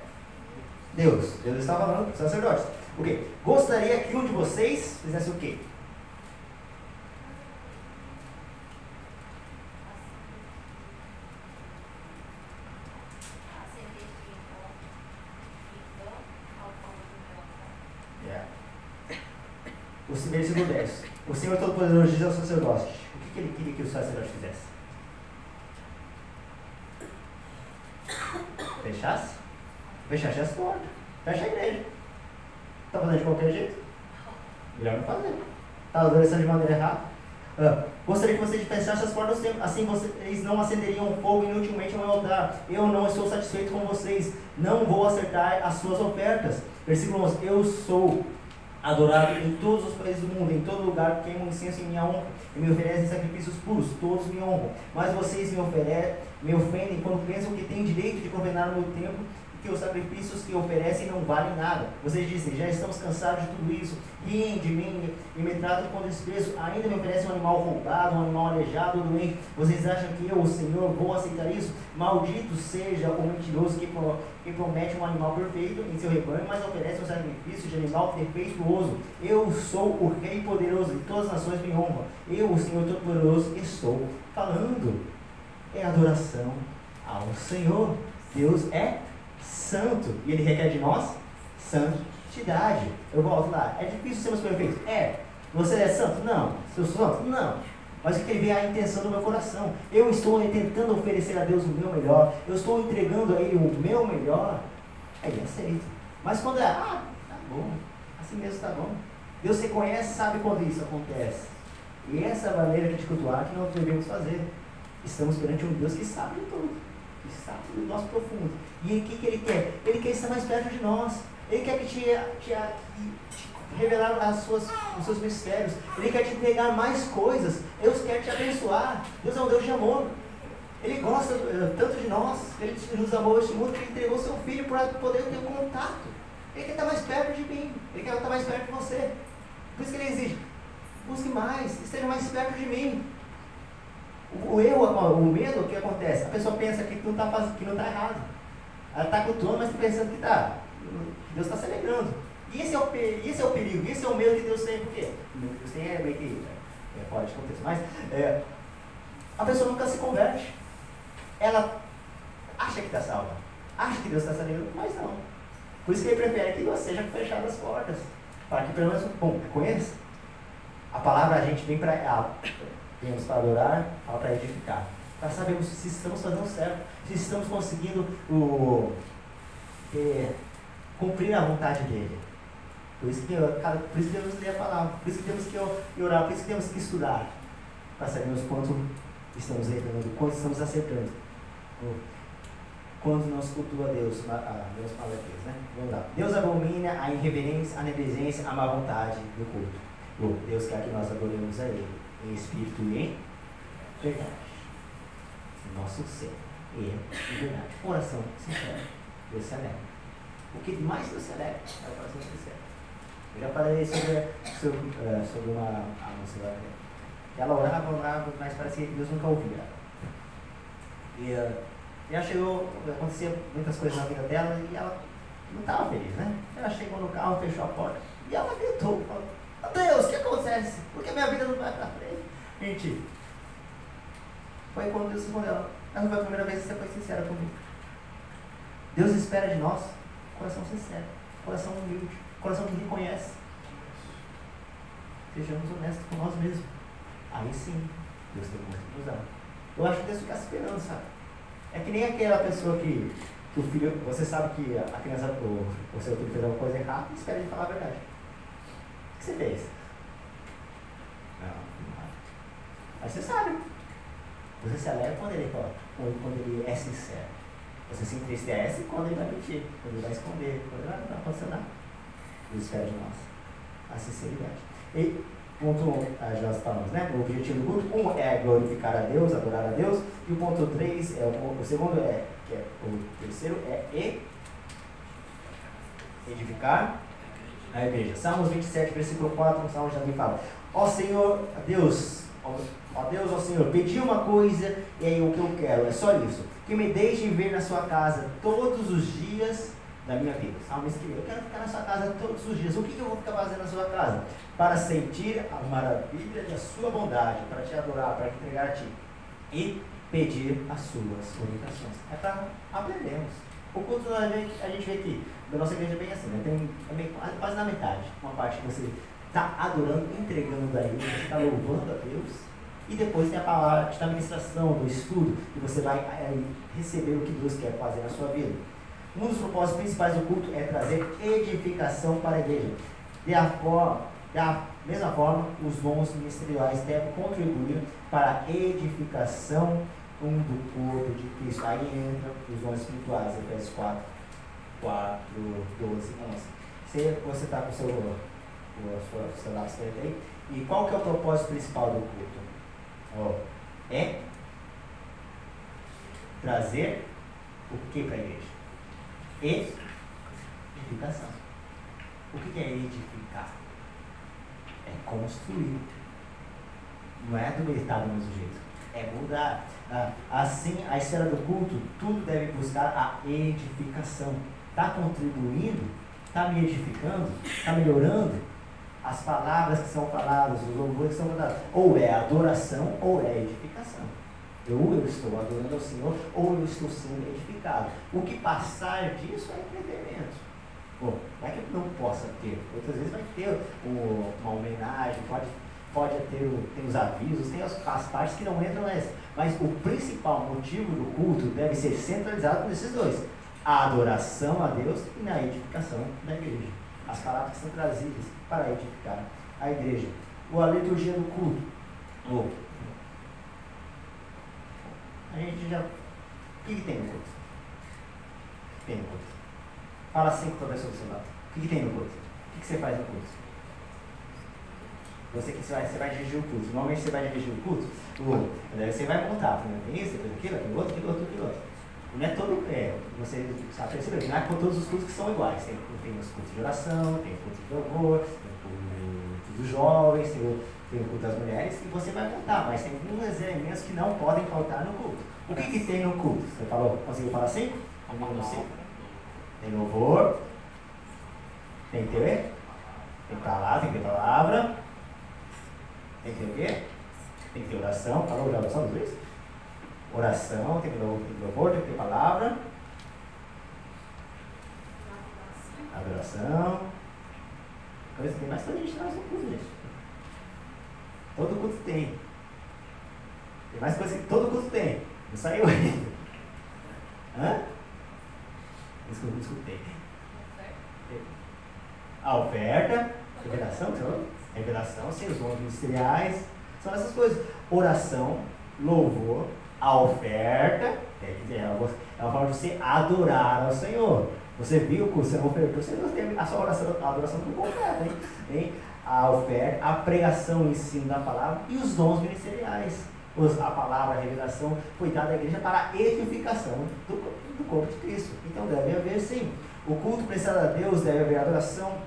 Deus. Deus está falando dos sacerdotes. O quê? Gostaria que um de vocês fizesse o quê? O versículo 10. O Senhor Todo-Poderoso diz aos sacerdotes: o que ele queria que os sacerdotes fizessem? Fechasse? Fechasse as portas. Fecha a igreja. Está fazendo de qualquer jeito? Melhor não fazer. Está adorando de maneira errada? Gostaria que vocês fechassem as portas, assim vocês não acenderiam fogo inutilmente ao meu altar. Eu não estou satisfeito com vocês. Não vou acertar as suas ofertas. Versículo 11. Eu sou adorado em todos os países do mundo, em todo lugar queimam incenso em minha honra e me oferecem sacrifícios puros, todos me honram. Mas vocês me ofendem quando pensam que têm direito de governar no meu templo e que os sacrifícios que oferecem não valem nada. Vocês dizem: já estamos cansados de tudo isso, riem de mim e me tratam com desprezo, ainda me oferecem um animal roubado, um animal aleijado ou doente. Vocês acham que eu, o Senhor, vou aceitar isso? Maldito seja o mentiroso que promete um animal perfeito em seu rebanho, mas oferece um sacrifício de animal defeituoso. Eu sou o Rei poderoso e todas as nações me honram. Eu, o Senhor Todo-Poderoso, estou falando. É adoração ao Senhor. Deus é santo e Ele requer de nós santidade. Eu volto lá. É difícil sermos perfeitos? É. Você é santo? Não. Seu santo? Não. Mas o que ele vê é a intenção do meu coração. Eu estou tentando oferecer a Deus o meu melhor. Eu estou entregando a Ele o meu melhor. Aí Ele aceita. Mas quando tá bom. Assim mesmo tá bom. Deus se conhece, sabe quando isso acontece. E essa é a maneira de cultuar que nós devemos fazer. Estamos perante um Deus que sabe de tudo. Que sabe do nosso profundo. E o que Ele quer? Ele quer estar mais perto de nós. Ele quer que te revelar os seus mistérios. Ele quer te entregar mais coisas. Deus quer te abençoar. Deus é um Deus de amor. Ele gosta tanto de nós. Ele nos amou este mundo que Ele entregou seu Filho para poder ter um contato. Ele quer estar mais perto de mim. Ele quer estar mais perto de você. Por isso que Ele exige: busque mais, esteja mais perto de mim. O medo, o que acontece? A pessoa pensa que não está errado. Ela está cultuando, mas está pensando que está. Deus está se alegrando. E esse é o perigo, esse é o medo que Deus tem. Por quê? O medo que Deus tem é meio que fora de contexto. Mas a pessoa nunca se converte. Ela acha que está salva. Acha que Deus está se alegrando, mas não. Por isso que Ele prefere que nós sejam fechadas as portas. Para que pelo menos, conheça. A palavra a gente vem para... Viemos para adorar, fala para edificar. Para sabermos se estamos fazendo certo, se estamos conseguindo cumprir a vontade dEle. Por isso que temos que ler a palavra, por isso que temos que orar, por isso que temos que estudar. Para sabermos quanto estamos errando, quanto estamos acertando. Quando não se cultua a Deus, Deus fala aqui, né? Vamos lá. Deus abomina a irreverência, a negligência, a má vontade do culto. Deus quer que nós adoremos a Ele em espírito e em verdade. Nosso ser em verdade. Coração sincero. Deus se alegra. O que mais Deus se alegra é o coração sincero. Eu já falei sobre uma moça lá. Ela orava, mas parecia que Deus nunca ouvia. E ela chegou, acontecia muitas coisas na vida dela e ela não estava feliz, né? Ela chegou no carro, fechou a porta e ela gritou, falou: "Oh Deus, o que acontece? Por que minha vida não vai para frente?" Gente, foi quando Deus respondeu: "Essa foi a primeira vez que você foi sincera comigo." Deus espera de nós coração sincero, coração humilde, coração que reconhece. Sejamos honestos com nós mesmos. Aí sim, Deus tem muito que nos dar. Eu acho que Deus fica esperando, sabe? É que nem aquela pessoa que o filho, você sabe que a criança, o seu filho fez alguma coisa errada e espera ele falar a verdade. O que você fez? Não. Aí você sabe. Você se alegra quando ele é sincero. Você se entristece quando ele vai mentir, quando ele vai esconder, quando ele não vai acontecer nada. Deus espera de nós a sinceridade. E ponto 1, já falamos, né? O objetivo do culto, 1 é glorificar a Deus, adorar a Deus, e o ponto 3 o segundo o terceiro é edificar a igreja. Salmos 27, versículo 4, o Salmo já me fala: Ó Senhor, Deus, ó Senhor, pedi uma coisa e é o que eu quero, é só isso, que me deixe ver na sua casa todos os dias da minha vida. Salmo escreveu: eu quero ficar na sua casa todos os dias. O que eu vou ficar fazendo na sua casa? Para sentir a maravilha da sua bondade, para te adorar, para te entregar a ti e pedir as suas orientações. É para aprendermos. O culto a gente vê que da nossa igreja é bem assim, né? É meio, quase na metade. Uma parte que você está adorando, entregando a Ele, você está louvando a Deus, e depois tem a palavra da ministração, do estudo, e você vai receber o que Deus quer fazer na sua vida. Um dos propósitos principais do culto é trazer edificação para a igreja. Da mesma forma, os dons ministeriais devem contribuir para a edificação do corpo de Cristo. Aí entra os dons espirituais, Efésios 4, 12 e 11. Se você está com o seu lápis aí, e qual que é o propósito principal do culto? É trazer o que para a igreja? Edificação. O que é edificar? É construir. Não é duplicar do mesmo jeito. É mudar. Assim, a esfera do culto, tudo deve buscar a edificação. Está contribuindo? Está me edificando? Está melhorando? As palavras que são faladas, os louvores que são falados, ou é adoração ou é edificação. Ou eu estou adorando ao Senhor, ou eu estou sendo edificado. O que passar disso é entretenimento. Bom, não é que não possa ter. Outras vezes vai ter uma homenagem, pode ter os avisos, tem as partes que não entram nessa. Mas o principal motivo do culto deve ser centralizado nesses dois: a adoração a Deus e na edificação da igreja. As palavras que são trazidas para edificar a igreja. Ou a liturgia do culto. A gente já... O que tem no culto? Tem no culto. Fala assim com a pessoa do seu lado. O que tem no culto? O que você faz no culto? Você vai dirigir o culto. Normalmente você vai dirigir o culto, daí você vai montar. Tem isso, depois aquilo outro. Não é todo. Você sabe perceber que não é com todos os cultos que são iguais. Tem os cultos de oração, tem o culto de louvor, tem o culto dos jovens, tem o culto das mulheres, e você vai montar, mas tem alguns elementos que não podem faltar no culto. O que tem no culto? Você falou, conseguiu falar 5? Tem louvor, tem que ter palavra, tem que ter o quê? Tem que ter oração, falou já oração dos dois? Oração, tem que ter louvor, tem que ter palavra, adoração, tem mais coisa a gente traz no culto, gente. Todo culto tem. Tem mais coisa que todo culto tem. Não saiu ainda. Hã? Escutei. A oferta, revelação, sim, os dons ministeriais, são essas coisas. Oração, louvor, a oferta, é uma forma de você adorar ao Senhor. Você viu o curso, você não ofertou, você não tem a sua oração, a adoração não completa, hein? A oferta, a pregação, o ensino da palavra e os dons ministeriais. A palavra, a revelação foi dada à igreja para a edificação do corpo de Cristo. Então deve haver sim. O culto prestado a Deus deve haver adoração,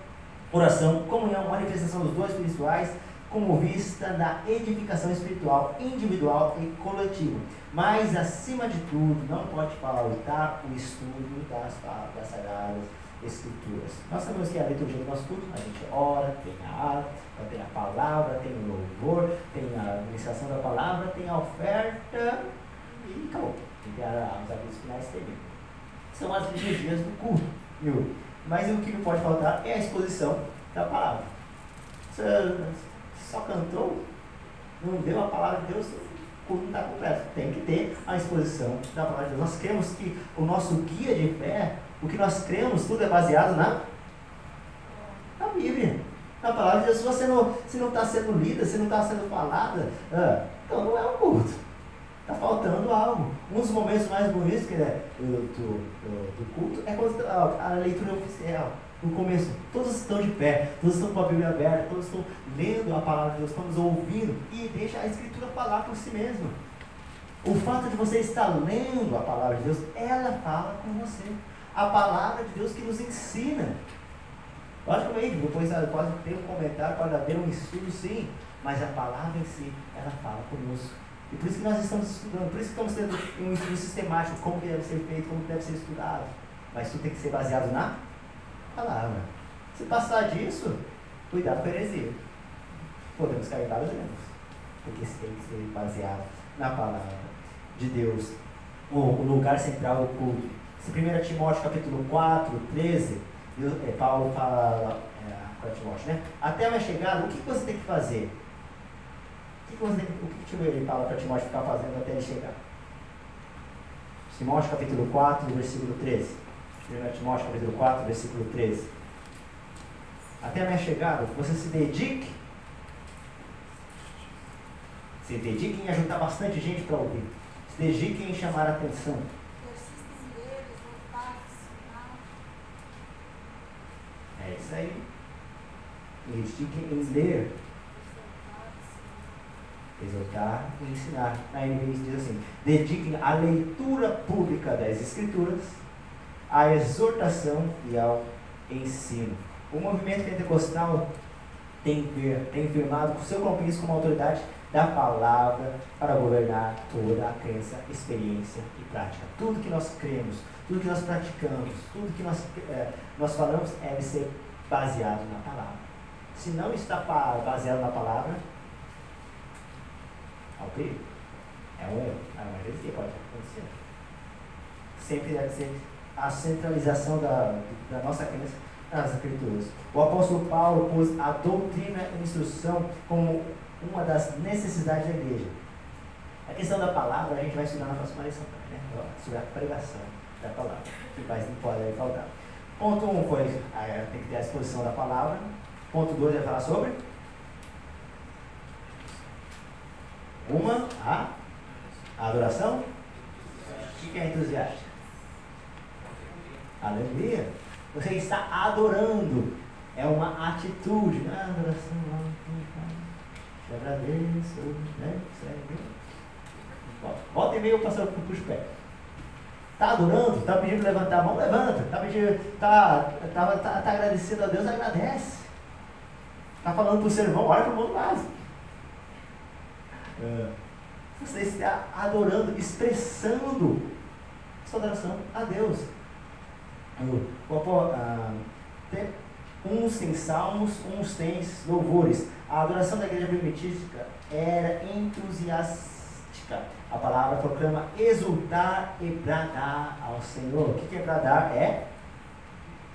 oração, comunhão, manifestação dos dons espirituais, como vista da edificação espiritual individual e coletiva. Mas, acima de tudo, não pode faltar o estudo das Sagradas Escrituras. Nós sabemos que a liturgia do nosso culto, a gente ora, tem a aula, tem a palavra, tem o louvor, tem a ministração da palavra, tem a oferta e acabou. Tem os avisos finais também. São as liturgias do culto, viu? Mas o que não pode faltar é a exposição da palavra. Você só cantou, não deu a palavra de Deus, o culto não está completo. Tem que ter a exposição da palavra de Deus. Nós cremos que o nosso guia de fé, o que nós cremos, tudo é baseado na Bíblia. Na palavra de Deus. Se não está sendo lida, se não está sendo falada, então não é um culto. Está faltando algo. Um dos momentos mais bonitos do culto é quando a leitura oficial. No começo, todos estão de pé, todos estão com a Bíblia aberta, todos estão lendo a palavra de Deus, estamos ouvindo e deixa a Escritura falar por si mesma. O fato de você estar lendo a palavra de Deus, ela fala com você. A palavra de Deus que nos ensina. Logicamente, depois pode ter um comentário, pode haver um estudo, sim, mas a palavra em si, ela fala conosco. E por isso que nós estamos estudando, por isso que estamos tendo um estudo sistemático, como que deve ser feito, como que deve ser estudado. Mas tudo tem que ser baseado na palavra. Se passar disso, cuidado com a heresia. Podemos cair vários erros, porque isso tem que ser baseado na palavra de Deus. O lugar central do culto. Se 1 Timóteo capítulo 4, 13, Paulo fala para Timóteo, né? Até a minha chegada, o que você tem que fazer? O que ele fala para Timóteo ficar fazendo até ele chegar? Timóteo capítulo 4, versículo 13. 1 Timóteo capítulo 4, versículo 13. Até a minha chegada, você se dedique em ajudar bastante gente para ouvir. Se dedique em chamar a atenção. É isso aí. Dedique em ler, exortar e ensinar. Na NVI diz assim: dediquem à leitura pública das Escrituras, à exortação e ao ensino. O movimento pentecostal tem firmado o seu compromisso como autoridade da palavra para governar toda a crença, experiência e prática. Tudo que nós cremos, tudo que nós praticamos, tudo que nós falamos deve ser baseado na palavra. Se não está baseado na palavra, é um perigo. É um erro. É uma heresia, pode acontecer. Sempre deve ser a centralização da nossa crença nas Escrituras. O apóstolo Paulo pôs a doutrina e instrução como uma das necessidades da igreja. A questão da palavra a gente vai estudar na próxima lição, né? Sobre a pregação da palavra, que mais não pode faltar. Ponto 1 foi, tem que ter a exposição da palavra. Ponto 2 vai falar sobre a adoração. O que é entusiasta? Aleluia. Você está adorando. É uma atitude. Adoração. Te agradeço, né? Volta e meia o pastor puxa o pé. Está adorando? Está pedindo para levantar a mão? Levanta. Está agradecendo a Deus? Agradece. Está falando para o seu irmão? Olha para o irmão do lado. Você está adorando, expressando sua adoração a Deus. Uns têm salmos, uns têm louvores. A adoração da igreja primitiva era entusiástica. A palavra proclama exultar e bradar ao Senhor. O que é bradar? É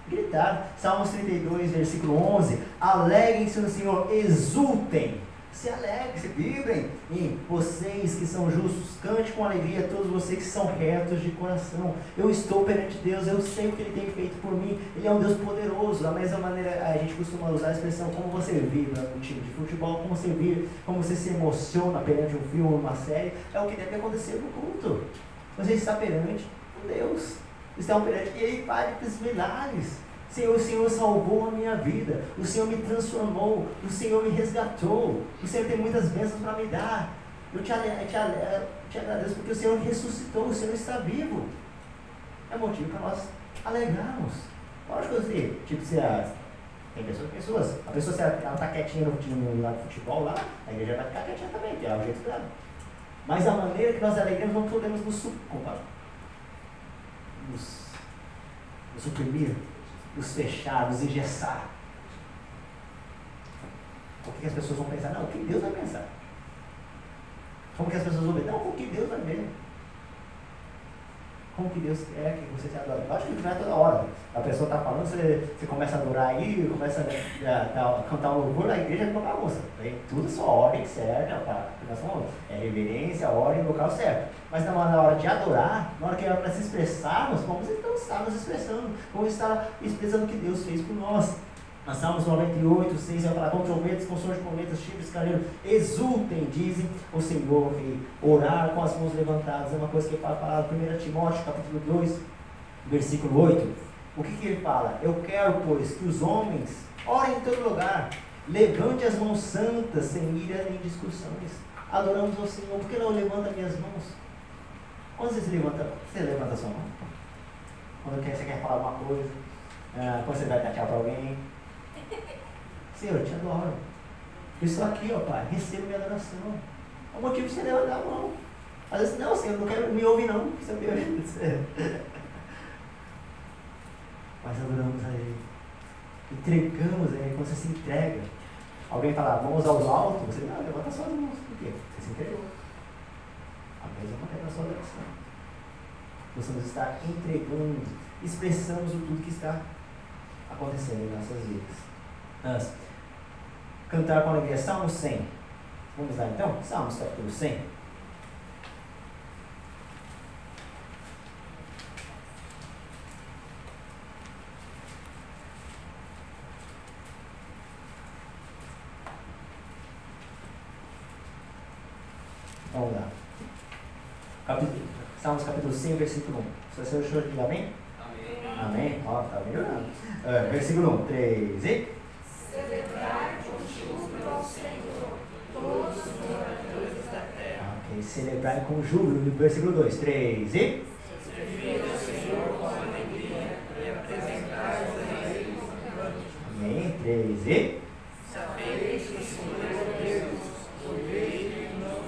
gritar. Salmos 32, versículo 11. Alegrem-se no Senhor, exultem. Se alegrem, se vibrem em vocês que são justos. Cante com alegria todos vocês que são retos de coração. Eu estou perante Deus, eu sei o que Ele tem feito por mim. Ele é um Deus poderoso. Da mesma maneira, a gente costuma usar a expressão como você vibra no time de futebol, como você vibra, como você se emociona perante um filme, uma série. É o que deve acontecer no culto. Você está perante um Deus. Está perante e Ele faz os milagres. Senhor, o Senhor salvou a minha vida, o Senhor me transformou, o Senhor me resgatou, o Senhor tem muitas bênçãos para me dar. Eu te agradeço porque o Senhor ressuscitou, o Senhor está vivo. É motivo para nós alegrarmos. Lógico que, tipo, tem pessoas, a pessoa se ela está quietinha no time lá do futebol, lá, a igreja vai ficar quietinha também, que é o jeito dela. Mas a maneira que nós alegramos, não podemos nos suprimir, nos fechar, nos engessar. O que as pessoas vão pensar? Não, o que Deus vai pensar? Como que as pessoas vão ver? Não, o que Deus vai ver? Como que Deus quer que você se adore? Eu acho que não é toda hora. A pessoa está falando, você começa a adorar aí, começa a cantar um louvor, a igreja não bagunça. Tem tudo só ordem certa, é reverência, ordem, local certo. Mas na hora de adorar, na hora que é para se expressarmos, vamos então estar nos expressando, vamos estar expressando o que Deus fez por nós. Na Salmos 98, 6, vai falar com trombetas, com sons de trombetas, chifres, carneiros, exultem, dizem o Senhor, rei. Orar com as mãos levantadas, é uma coisa que ele fala em 1 Timóteo, capítulo 2, versículo 8. O que ele fala? Eu quero, pois, que os homens orem em todo lugar, levante as mãos santas, sem ira nem discussões. Adoramos ao Senhor, por que não levanta minhas mãos? Quando você levanta a sua mão? Quando você quer falar alguma coisa, quando você vai dar tchau para alguém. Senhor, eu te adoro. Eu estou aqui, ó Pai, recebo minha adoração. É o motivo de você levantar a mão. Às vezes, não, Senhor, não quero me ouvir não, você me ouve. Mas adoramos a Ele. Entregamos a Ele, quando você se entrega. Alguém fala, mãos ao alto, você não, levanta suas mãos. Por quê? Você se entregou. A mesma maneira da sua adoração. Nós vamos estar entregando, expressamos o tudo que está acontecendo em nossas vidas. Cantar com alegria, Salmo 100. Vamos lá então? Salmos capítulo 100. Vamos lá. Salmos capítulo 100, versículo 1. Se você achou de amém? Amém? Ó, tá melhorando. Versículo 1, 3 e... Celebrar com júbilo ao Senhor todos os moradores da terra. Ok, celebrar com júbilo. Versículo 2, 3 e... Servir ao Senhor com alegria e apresentar a Ele um cântico. Amém, 3 e... Sabeis que o Senhor é Deus, o Rei e não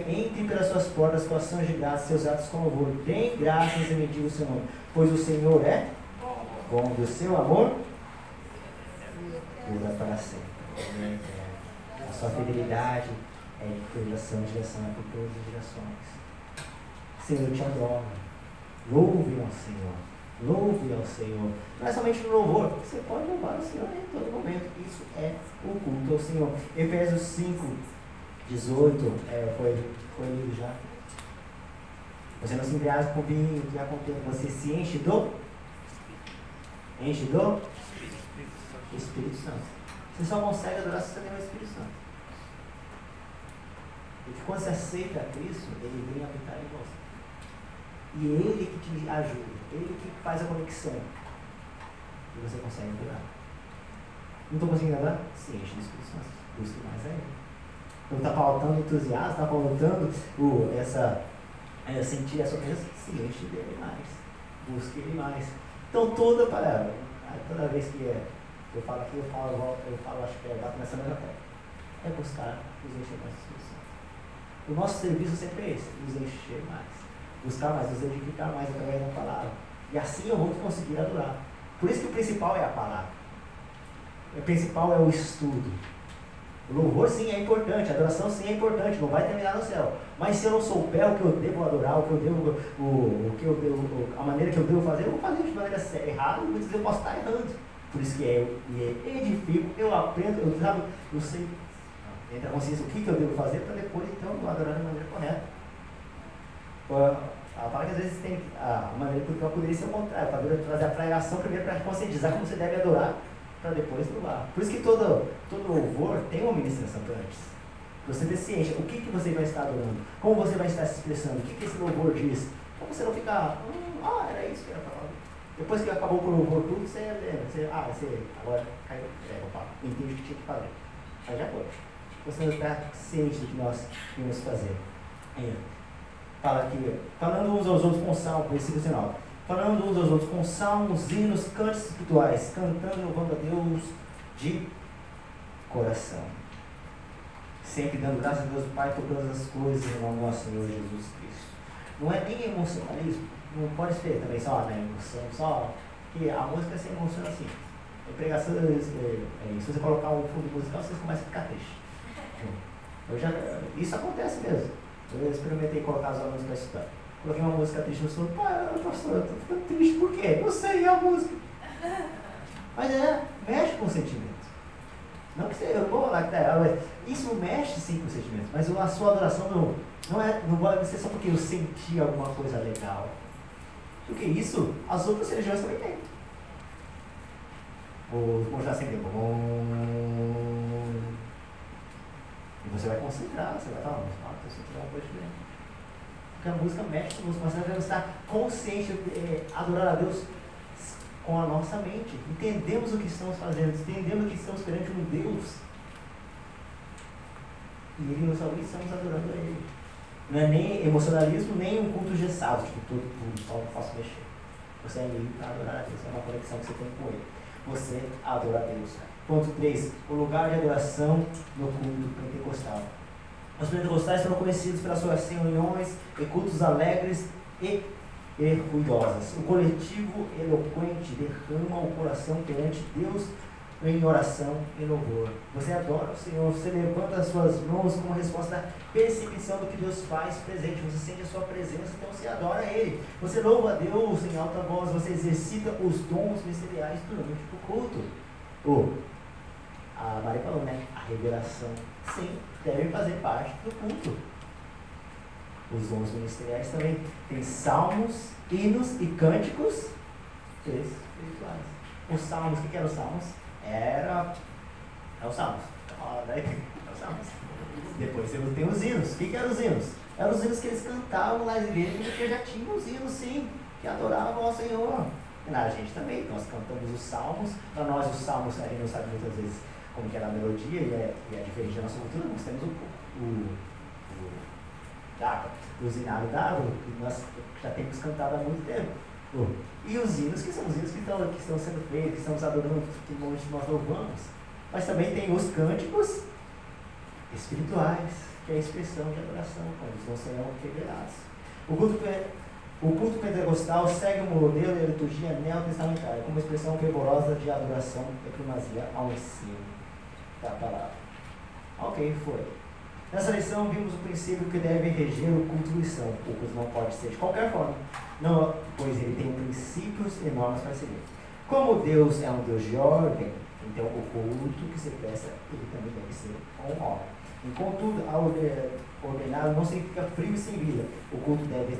entre pelas suas portas com ações de graça, seus atos com louvor. Dêem graças e bendiga o seu nome, pois o Senhor é bom, do seu amor dura para sempre. A sua fidelidade é de geração em geração, é por todas as gerações. Senhor, eu te adoro. Louve ao Senhor. Louve ao Senhor. Não é somente no louvor, você pode louvar o Senhor em todo momento. Isso é o culto ao Senhor. Efésios 5, 18, foi lido já. Você não se embriaga com vinho que há contento, você se enche do Espírito Santo. Você só consegue adorar se você tem o Espírito Santo. E quando você aceita Cristo, Ele vem habitar em você. E Ele que te ajuda, Ele que faz a conexão e você consegue adorar. Não estou conseguindo adorar? Se enche de Espírito Santo. Busque mais ainda. Então está faltando entusiasmo, está faltando sentir essa presença, se enche dele mais. Busque ele mais. Então toda vez que eu falo aqui, eu falo, acho que bato nessa mesma tecla. É buscar nos encher mais do Espírito Santo. O nosso serviço sempre é esse, nos encher mais. Buscar mais, nos edificar mais através da palavra. E assim eu vou conseguir adorar. Por isso que o principal é a palavra. O principal é o estudo. O louvor sim é importante, a adoração sim é importante, não vai terminar no céu. Mas se eu não souber o que eu devo adorar, a maneira que eu devo fazer, eu vou fazer de maneira errada, e muitas vezes eu posso estar errando. Por isso que eu edifico, eu aprendo, eu sei, entra a consciência o que eu devo fazer para depois então adorar da maneira correta. A palavra que às vezes tem a maneira que eu poderia ser o contrário, para trazer a pregação primeiro para conscientizar como você deve adorar, para depois louvar. Por isso que todo louvor tem uma ministração antes. Você ter ciência, o que você vai estar adorando, como você vai estar se expressando, o que esse louvor diz, para você não ficar, era isso que era falado. Depois que acabou com o louvor tudo, você agora caiu, entende o que tinha que fazer. Aí já foi. Você não está ciente do que nós temos que fazer. Fala aqui, falando uns aos outros com salmos, versículo 19. Falando uns aos outros com salmos, hinos, cantos espirituais, cantando e louvando a Deus de coração. Sempre dando graças a Deus Pai por todas as coisas em nome do nosso Senhor Jesus Cristo. Não é nem emocionalismo, não pode ser também só na emoção, só que a música se emociona assim. A pregação, se você colocar um fundo musical, vocês começam a ficar triste. Isso acontece mesmo. Eu experimentei colocar as músicas para estudar. Coloquei uma música triste no som, pastor, eu tô ficando triste, por quê? Não sei, é a música. Mas mexe com o sentimento. Não que eu vou lá, isso mexe sim com o sentimento, mas a sua adoração não vai ser só porque eu senti alguma coisa legal. Porque isso, as outras religiões também têm. Os monges acendem e você vai concentrar, você vai falar, estou sentindo uma coisa diferente. Porque a música mexe com você, mas nós devemos estar conscientes de adorar a Deus com a nossa mente. Entendemos o que estamos fazendo, entendemos que estamos perante um Deus. E Ele nos salvou e estamos adorando a Ele. Não é nem emocionalismo, nem um culto engessado, tipo, tudo só não faço mexer. Você é livre para adorar a Deus, é uma conexão que você tem com Ele. Você adora a Deus. Ponto 3. O lugar de adoração no culto pentecostal. Os pentecostais foram conhecidos pelas suas reuniões e cultos alegres e ruidosas. O coletivo eloquente derrama o coração perante Deus em oração e louvor. Você adora o Senhor, você levanta as suas mãos como resposta à percepção do que Deus faz presente. Você sente a sua presença, então você adora Ele. Você louva a Deus em alta voz, você exercita os dons ministeriais durante o culto. A Maria falou, né? A revelação, sim, deve fazer parte do culto. Os dons ministeriais também. Tem salmos, hinos e cânticos espirituais. Os salmos, o que eram os salmos? É os salmos. É os salmos. Depois tem os hinos. O que eram os hinos? Eram os hinos que eles cantavam lá na igreja, porque já tinham os hinos, sim, que adoravam ao Senhor. E na gente também, nós cantamos os salmos. Para nós, os salmos, a gente não sabe muitas vezes como que era a melodia, e é diferente da nossa cultura. Nós temos o zinário d'água, que nós já temos cantado há muito tempo. E os hinos, que são os hinos que estão sendo feitos, que estamos adorando, que nós louvamos. Mas também tem os cânticos espirituais, que é a expressão de adoração, quando eles não serão revelados. O culto pentecostal segue o modelo e a liturgia neotestamentária, como expressão fervorosa de adoração e primazia ao ensino da palavra. Ok, foi. Nessa lição vimos o princípio que deve reger o culto cristão. O culto não pode ser de qualquer forma, não, pois ele tem princípios e normas para seguir. Como Deus é um Deus de ordem, então o culto que se presta, ele também deve ser com ordem. Contudo, ordenado não significa frio e sem vida. O culto deve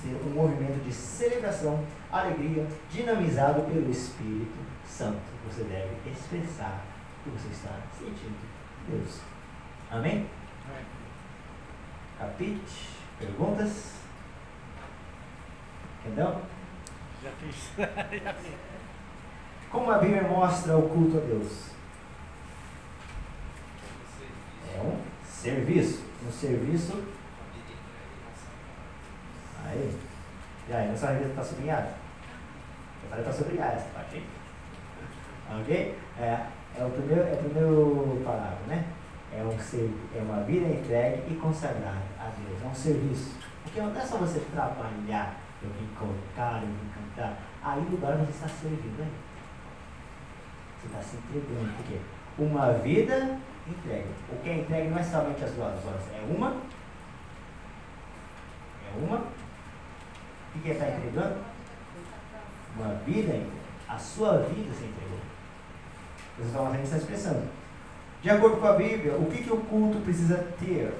ser um movimento de celebração, alegria, dinamizado pelo Espírito Santo. Você deve expressar o que você está sentindo Deus. Amém? Capite? Perguntas? Entendeu? Já fiz. Já fiz. Como a Bíblia mostra o culto a Deus? É um serviço. Um serviço. Aí. E aí, nessa revista está sublinhada? Eu falei para sublinhar essa parte, hein? Ok? É o primeiro parágrafo, né? É uma vida entregue e consagrada a Deus. É um serviço. Porque não é só você trabalhar, eu vim colocar, eu vim cantar. Aí no lugar você está servindo aí. Você está se entregando. Por quê? Uma vida entregue. O que é entregue não é somente as 2 horas. É uma. O que é estar entregando? Uma vida entregue. A sua vida se entregou. Vocês estão fazendo essa expressão. De acordo com a Bíblia, o que o culto precisa ter?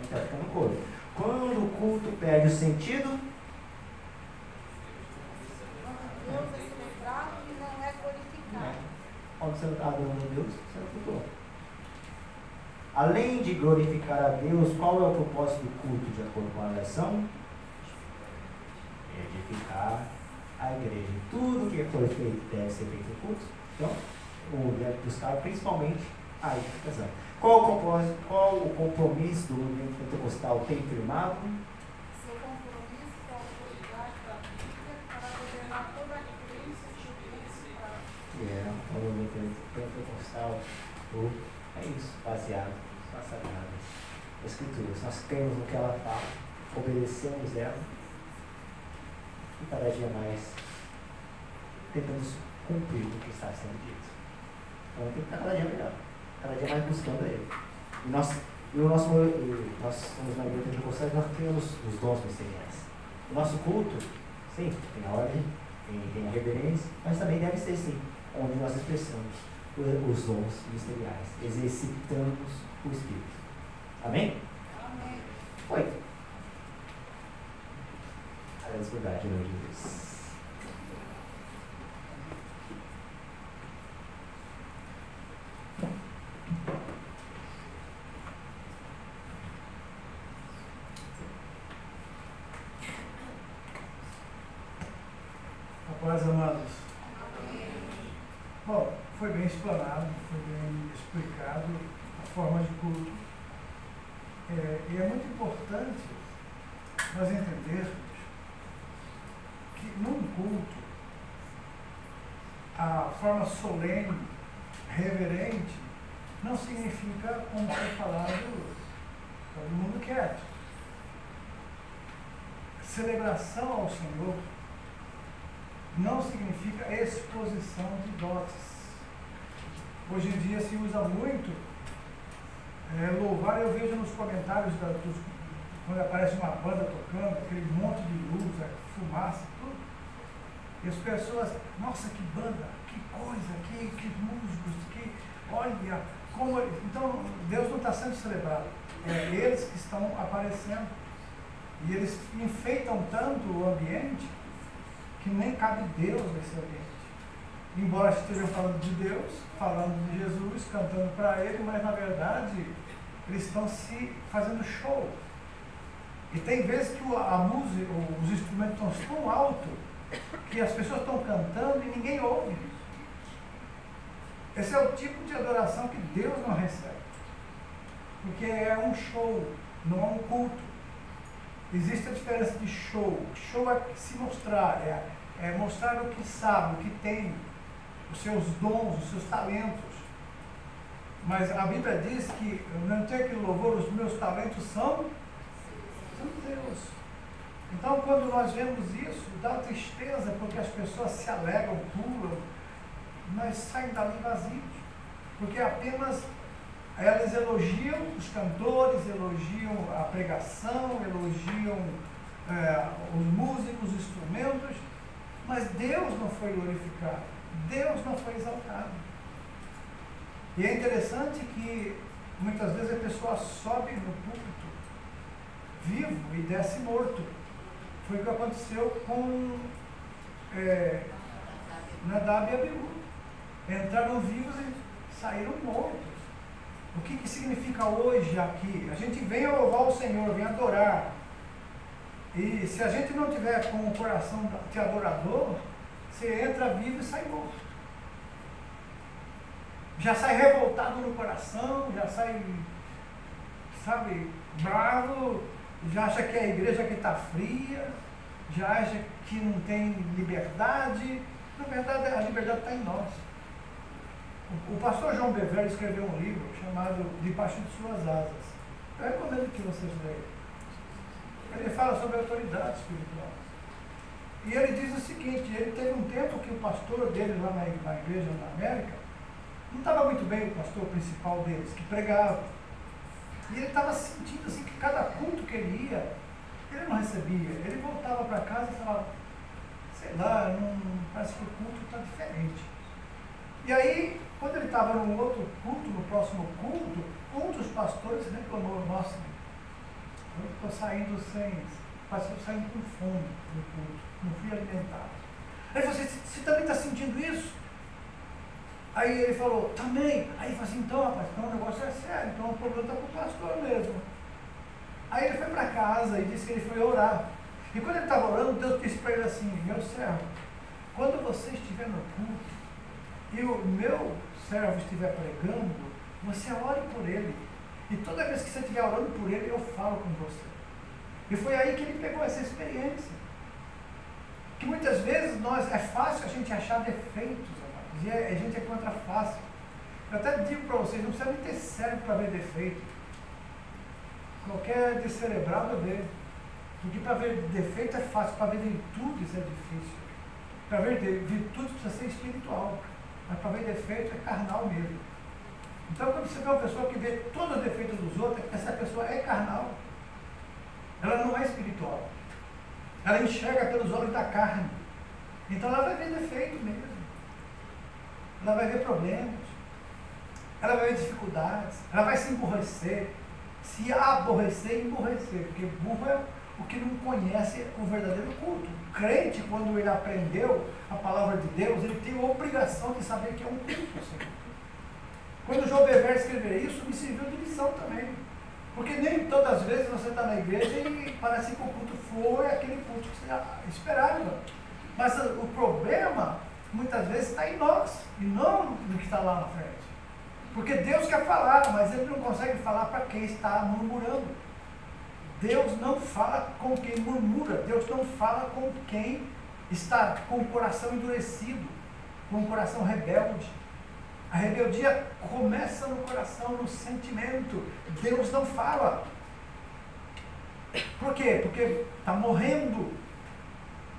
Está ficando coro. Quando o culto perde o sentido, Deus é celebrado e não é glorificado. Quando você está adorando a Deus, você não cultuou. Além de glorificar a Deus, qual é o propósito do culto, de acordo com a oração? Edificar a igreja. Tudo que foi feito deve ser feito no culto. Então, deve buscar principalmente a edificação. Qual o propósito, qual o compromisso do movimento pentecostal tem firmado? Seu compromisso com a autoridade da Bíblia para governar toda a crença e justiça para... O movimento pentecostal é isso, baseado nas sagradas Escrituras. Nós cremos no que ela fala, obedecemos ela e cada dia mais tentamos cumprir o que está sendo dito. Então tem que estar cada dia melhor, cada dia mais buscando Ele. E nós somos uma igreja pentecostal e nós temos os dons ministeriais. O nosso culto, sim, tem a ordem, tem a reverência, mas também deve ser sim, onde nós expressamos os dons ministeriais, exercitamos o Espírito. Amém? Amém. Foi. Agradeço por dar, Jesus. Paz, amados. Bom, foi bem explanado, foi bem explicado a forma de culto. E é muito importante nós entendermos que num culto, a forma solene, reverente, não significa, como foi falado, todo mundo quieto. Celebração ao Senhor não significa exposição de dotes. Hoje em dia se usa muito louvar. Eu vejo nos comentários quando aparece uma banda tocando, aquele monte de luz, fumaça, tudo. E as pessoas, nossa, que banda, que coisa, que músicos, olha como. Então Deus não está sendo celebrado, é eles que estão aparecendo. E eles enfeitam tanto o ambiente que nem cabe Deus nesse ambiente. Embora estejam falando de Deus, falando de Jesus, cantando para Ele, mas na verdade eles estão se fazendo show. E tem vezes que a música, os instrumentos estão tão alto que as pessoas estão cantando e ninguém ouve. Esse é o tipo de adoração que Deus não recebe. Porque é um show, não é um culto. Existe a diferença de show. Show é se mostrar, é mostrar o que sabe, o que tem, os seus dons, os seus talentos. Mas a Bíblia diz que eu não tenho aquele louvor, os meus talentos são Deus. Então, quando nós vemos isso, dá tristeza, porque as pessoas se alegram, pulam, mas saem dali vazios. Porque apenas elas elogiam os cantores, elogiam a pregação, elogiam os músicos, os instrumentos, mas Deus não foi glorificado, Deus não foi exaltado. E é interessante que muitas vezes a pessoa sobe no púlpito vivo e desce morto. Foi o que aconteceu com Nadab e Abiú. Entraram vivos e saíram mortos. O que significa hoje aqui? A gente vem a louvar o Senhor, vem adorar. E se a gente não tiver com o coração de adorador, você entra vivo e sai morto. Já sai revoltado no coração, já sai, sabe, bravo, já acha que a igreja que está fria, já acha que não tem liberdade. Na verdade, a liberdade está em nós. O pastor João Bever escreveu um livro chamado Debaixo de Suas Asas. Eu recomendo que vocês leiam. Ele fala sobre a autoridade espiritual. E ele diz o seguinte, ele teve um tempo que o pastor dele lá na igreja na América, não estava muito bem o pastor principal deles, que pregava. E ele estava sentindo assim que cada culto que ele ia, ele não recebia. Ele voltava para casa e falava, sei lá, parece que o culto está diferente. E aí, quando ele estava num outro culto, no próximo culto, um dos pastores reclamou, nossa, eu estou saindo saindo com fome do culto, não fui alimentado. Aí ele falou assim, você também está sentindo isso? Aí ele falou, também. Aí ele falou assim, então rapaz, então o negócio é sério, então o problema está com o pastor mesmo. Aí ele foi para casa e disse que ele foi orar. E quando ele estava orando, Deus disse para ele assim, meu servo, quando você estiver no culto e o meu servo estiver pregando, você ore por ele. E toda vez que você estiver orando por ele, eu falo com você. E foi aí que ele pegou essa experiência. Que muitas vezes é fácil a gente achar defeitos, rapaz, e a gente encontra fácil. Eu até digo para vocês, não precisa nem ter cérebro para ver defeito. Qualquer descerebrado vê. Porque para ver defeito é fácil, para ver virtudes é difícil. Para ver virtudes precisa ser espiritual. Mas para ver defeito é carnal mesmo. Então quando você vê uma pessoa que vê todos os defeitos dos outros, essa pessoa é carnal. Ela não é espiritual. Ela enxerga pelos olhos da carne. Então ela vai ver defeito mesmo. Ela vai ver problemas. Ela vai ver dificuldades. Ela vai se emburrecer. Se aborrecer e emburrecer. Porque burro é o que não conhece o verdadeiro culto. O crente, quando ele aprendeu a palavra de Deus, ele tem a obrigação de saber que é um culto, Senhor. Quando o João Bever escrever isso, me serviu de lição também. Porque nem todas as vezes você está na igreja e parece que o culto foi aquele culto que você esperava. Mas o problema, muitas vezes, está em nós, e não no que está lá na frente. Porque Deus quer falar, mas Ele não consegue falar para quem está murmurando. Deus não fala com quem murmura, Deus não fala com quem está com o coração endurecido, com o coração rebelde. A rebeldia começa no coração, no sentimento. Deus não fala. Por quê? Porque está morrendo.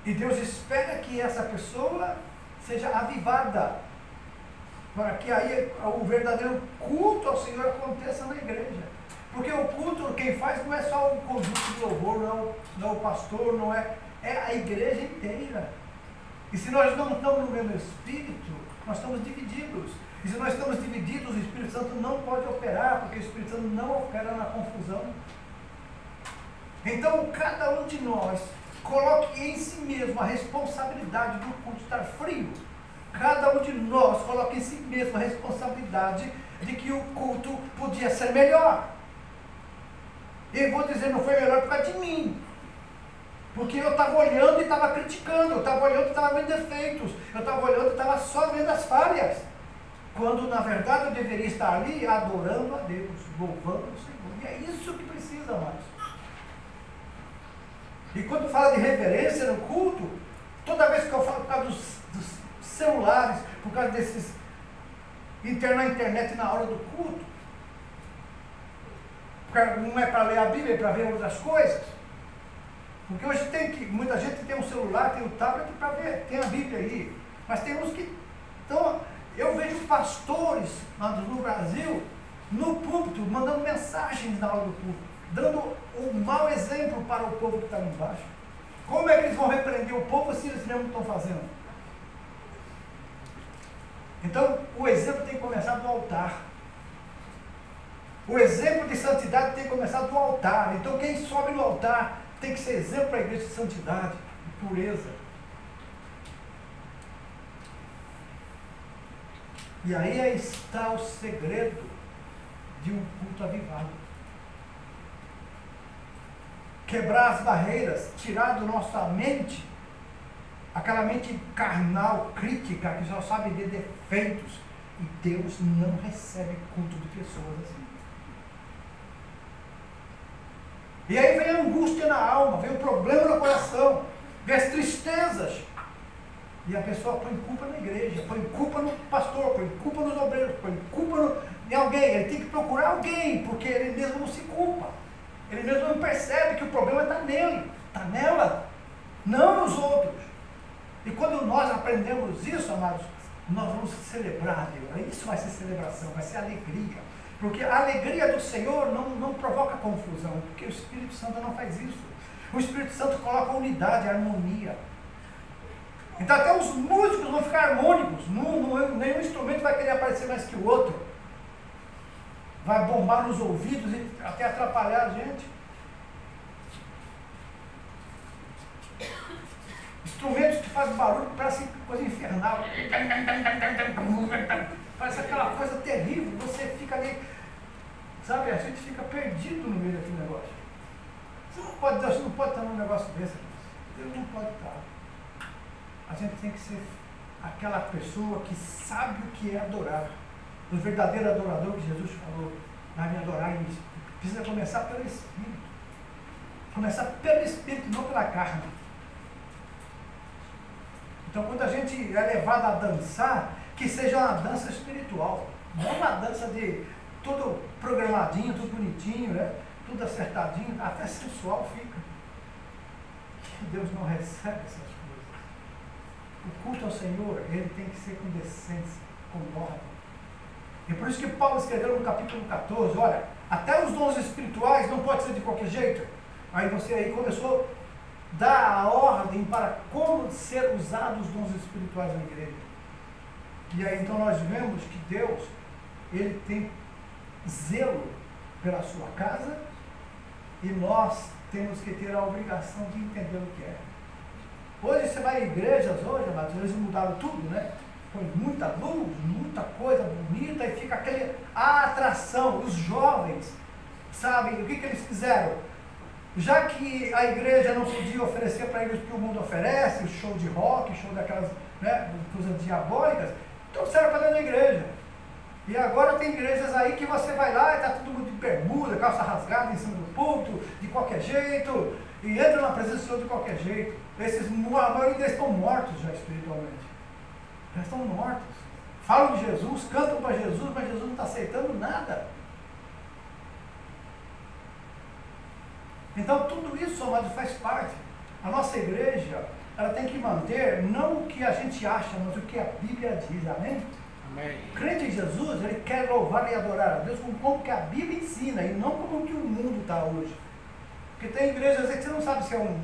E Deus espera que essa pessoa seja avivada, para que aí o verdadeiro culto ao Senhor aconteça na igreja. Porque o culto, quem faz não é só o conjunto de louvor, não é o pastor, não é a igreja inteira. E se nós não estamos no mesmo espírito, nós estamos divididos. E se nós estamos divididos, o Espírito Santo não pode operar, porque o Espírito Santo não opera na confusão. Então, cada um de nós coloque em si mesmo a responsabilidade do culto estar frio. Cada um de nós coloque em si mesmo a responsabilidade de que o culto podia ser melhor. E vou dizer, não foi melhor por causa de mim. Porque eu estava olhando e estava criticando, eu estava olhando e estava vendo defeitos, eu estava olhando e estava só vendo as falhas. Quando na verdade eu deveria estar ali adorando a Deus, louvando o Senhor. E é isso que precisa mais. E quando fala de reverência no culto, toda vez que eu falo por causa dos celulares, por causa desses na internet na hora do culto, não é para ler a Bíblia, é para ver outras coisas. Porque hoje muita gente tem um celular, tem um tablet para ver, tem a Bíblia aí. Mas tem uns que estão. Eu vejo pastores no Brasil, no púlpito, mandando mensagens na hora do púlpito, dando um mau exemplo para o povo que está lá embaixo. Como é que eles vão repreender o povo se eles mesmos estão fazendo? Então, o exemplo tem que começar do altar. O exemplo de santidade tem que começar do altar. Então, quem sobe no altar tem que ser exemplo para a igreja de santidade, de pureza. E aí está o segredo de um culto avivado. quebrar as barreiras, tirar da nossa mente aquela mente carnal, crítica, que só sabe ver defeitos. E Deus não recebe culto de pessoas assim. E aí vem a angústia na alma, vem o problema no coração, vem as tristezas. E a pessoa põe culpa na igreja, põe culpa no pastor, põe culpa nos obreiros, põe culpa em alguém. Ele tem que procurar alguém, porque ele mesmo não se culpa. Ele mesmo não percebe que o problema está nele, está nela, não nos outros. E quando nós aprendemos isso, amados, nós vamos celebrar Deus. Isso vai ser celebração, vai ser alegria. Porque a alegria do Senhor não provoca confusão, porque o Espírito Santo não faz isso. O Espírito Santo coloca unidade, harmonia. Então até os músicos vão ficar harmônicos, nenhum instrumento vai querer aparecer mais que o outro. Vai bombar nos ouvidos e até atrapalhar a gente. Instrumentos que fazem barulho, parece coisa infernal. Parece aquela coisa terrível, você fica ali, sabe, a gente fica perdido no meio daquele negócio. Você não pode estar num negócio desse, Deus não pode estar. A gente tem que ser aquela pessoa que sabe o que é adorar. O verdadeiro adorador que Jesus falou, vai me adorar em espírito. Precisa começar pelo Espírito. Começar pelo Espírito, não pela carne. Então quando a gente é levado a dançar, que seja uma dança espiritual. Não uma dança de tudo programadinho, tudo bonitinho, né? Tudo acertadinho, até sensual fica. Deus não recebe essas coisas. O culto ao Senhor, ele tem que ser com decência, com ordem. E por isso que Paulo escreveu no capítulo 14, olha, até os dons espirituais não pode ser de qualquer jeito. Aí você aí começou a dar a ordem para como ser usados os dons espirituais na igreja. E aí então nós vemos que Deus, ele tem zelo pela sua casa e nós temos que ter a obrigação de entender o que é. Hoje você vai a igrejas, amados, eles mudaram tudo, né? Põe muita luz, muita coisa bonita e fica a atração. Os jovens, sabem o que eles fizeram? Já que a igreja não podia oferecer para eles o que o mundo oferece, o show de rock, show daquelas, né, coisas diabólicas, trouxeram para dentro da igreja. E agora tem igrejas aí que você vai lá e está todo mundo de bermuda, calça rasgada em cima do púlpito, de qualquer jeito, e entra na presença do Senhor de qualquer jeito. A maioria deles estão mortos já espiritualmente. Já estão mortos. Falam de Jesus, cantam para Jesus, mas Jesus não está aceitando nada. Então tudo isso, amado, faz parte. A nossa igreja, ela tem que manter não o que a gente acha, mas o que a Bíblia diz, amém? Amém. O crente em Jesus, ele quer louvar e adorar a Deus como que a Bíblia ensina e não como que o mundo está hoje. Porque tem igrejas aí que você não sabe se é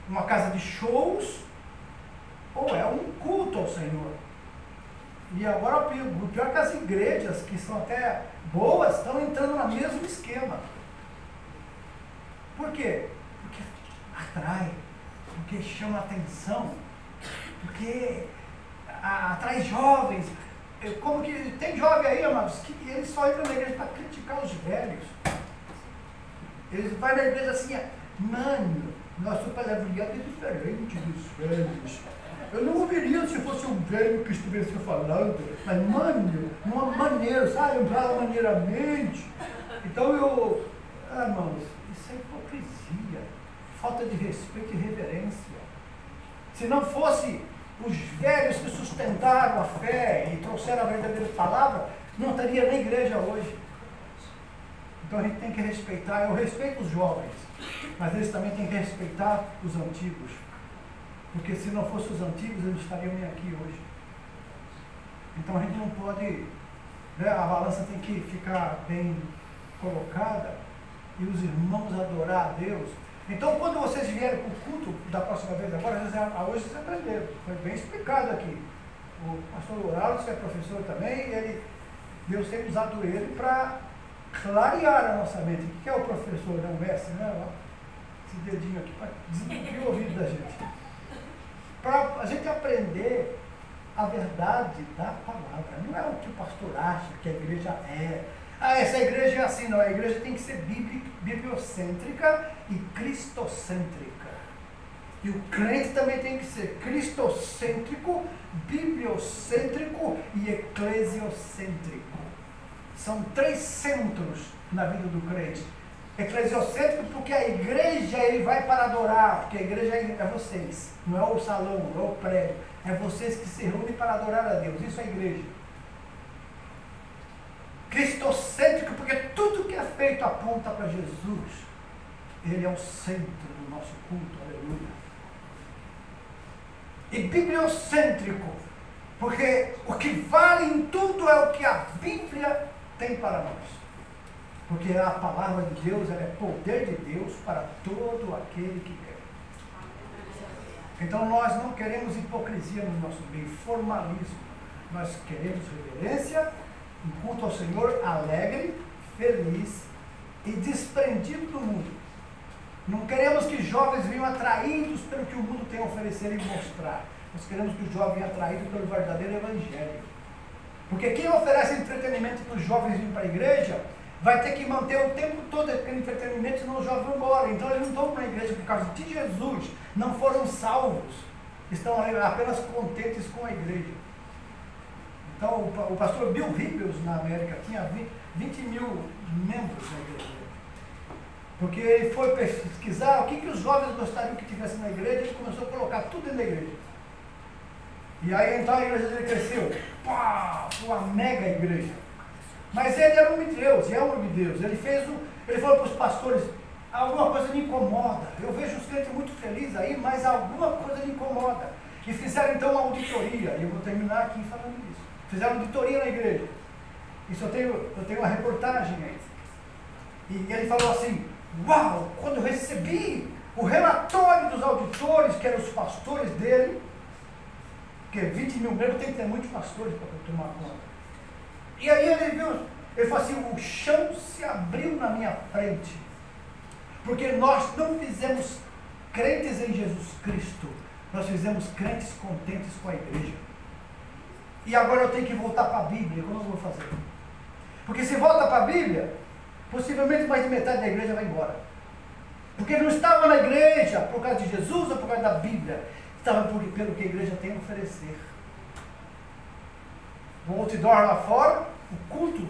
uma casa de shows ou é um culto ao Senhor. E agora o pior é que as igrejas, que são até boas, estão entrando no mesmo esquema. Por quê? Porque atrai, porque chama atenção, porque atrai jovens. Como que tem jovem aí, amados, que eles só entram na igreja para criticar os velhos. Eles vão na igreja assim, mano, nosso palavreado é diferente dos velhos. Eu não ouviria se fosse um velho que estivesse falando, mas, mano, uma maneira, sabe, maneiramente. Então irmãos, isso é hipocrisia, falta de respeito e reverência. Se não fosse os velhos que sustentaram a fé e trouxeram a verdadeira palavra, não estaria na igreja hoje. Então a gente tem que respeitar, eu respeito os jovens, mas eles também têm que respeitar os antigos. Porque se não fossem os antigos, eles estariam nem aqui hoje. Então a gente não pode, né, a balança tem que ficar bem colocada e os irmãos adorar a Deus. Então quando vocês vierem para o culto da próxima vez agora, hoje vocês aprenderam, foi bem explicado aqui. O pastor Oraldo, que é professor também, Deus tem usado ele para clarear a nossa mente. O que é o professor, né? O mestre, né? Esse dedinho aqui para desentupir o ouvido da gente. Para a gente aprender a verdade da palavra. Não é o que o pastor acha que a igreja é. Ah, essa igreja é assim. Não, a igreja tem que ser bibliocêntrica e cristocêntrica. E o crente também tem que ser cristocêntrico, bibliocêntrico e eclesiocêntrico. São 3 centros na vida do crente. Eclesiocêntrico porque a igreja ele vai para adorar, porque a igreja é vocês, não é o salão, não é o prédio, é vocês que se reúnem para adorar a Deus, isso é a igreja. Cristocêntrico porque tudo que é feito aponta para Jesus, ele é o centro do nosso culto, aleluia. E bibliocêntrico porque o que vale em tudo é o que a Bíblia tem para nós. Porque a palavra de Deus, ela é poder de Deus para todo aquele que quer. Então nós não queremos hipocrisia no nosso meio, formalismo. Nós queremos reverência, um culto ao Senhor alegre, feliz e desprendido do mundo. Não queremos que jovens venham atraídos pelo que o mundo tem a oferecer e mostrar. Nós queremos que os jovens venham atraídos pelo verdadeiro evangelho. Porque quem oferece entretenimento para os jovens virem para a igreja vai ter que manter o tempo todo aquele entretenimento, senão os jovens vão embora. Então eles não estão na igreja por causa de Jesus, não foram salvos, estão apenas contentes com a igreja. Então o pastor Bill Hybels na América tinha 20 mil membros na igreja. Porque ele foi pesquisar o que os jovens gostariam que tivesse na igreja, ele começou a colocar tudo dentro da igreja. E aí então a igreja dele cresceu, pá, uma mega igreja. Mas ele era um homem de Deus, e é um homem de Deus. Ele falou para os pastores, alguma coisa me incomoda. Eu vejo os crentes muito felizes aí, mas alguma coisa me incomoda. E fizeram então uma auditoria, e eu vou terminar aqui falando disso. Fizeram auditoria na igreja. Isso eu tenho uma reportagem aí. E ele falou assim, uau, quando eu recebi o relatório dos auditores, que eram os pastores dele, porque 20 mil membros tem que ter muitos pastores para tomar conta. E aí ele falou assim, o chão se abriu na minha frente, porque nós não fizemos crentes em Jesus Cristo, nós fizemos crentes contentes com a igreja. E agora eu tenho que voltar para a Bíblia, como eu vou fazer? Porque se volta para a Bíblia, possivelmente mais de metade da igreja vai embora. Porque não estava na igreja por causa de Jesus ou por causa da Bíblia, estava pelo que a igreja tem a oferecer. O outdoor lá fora, o culto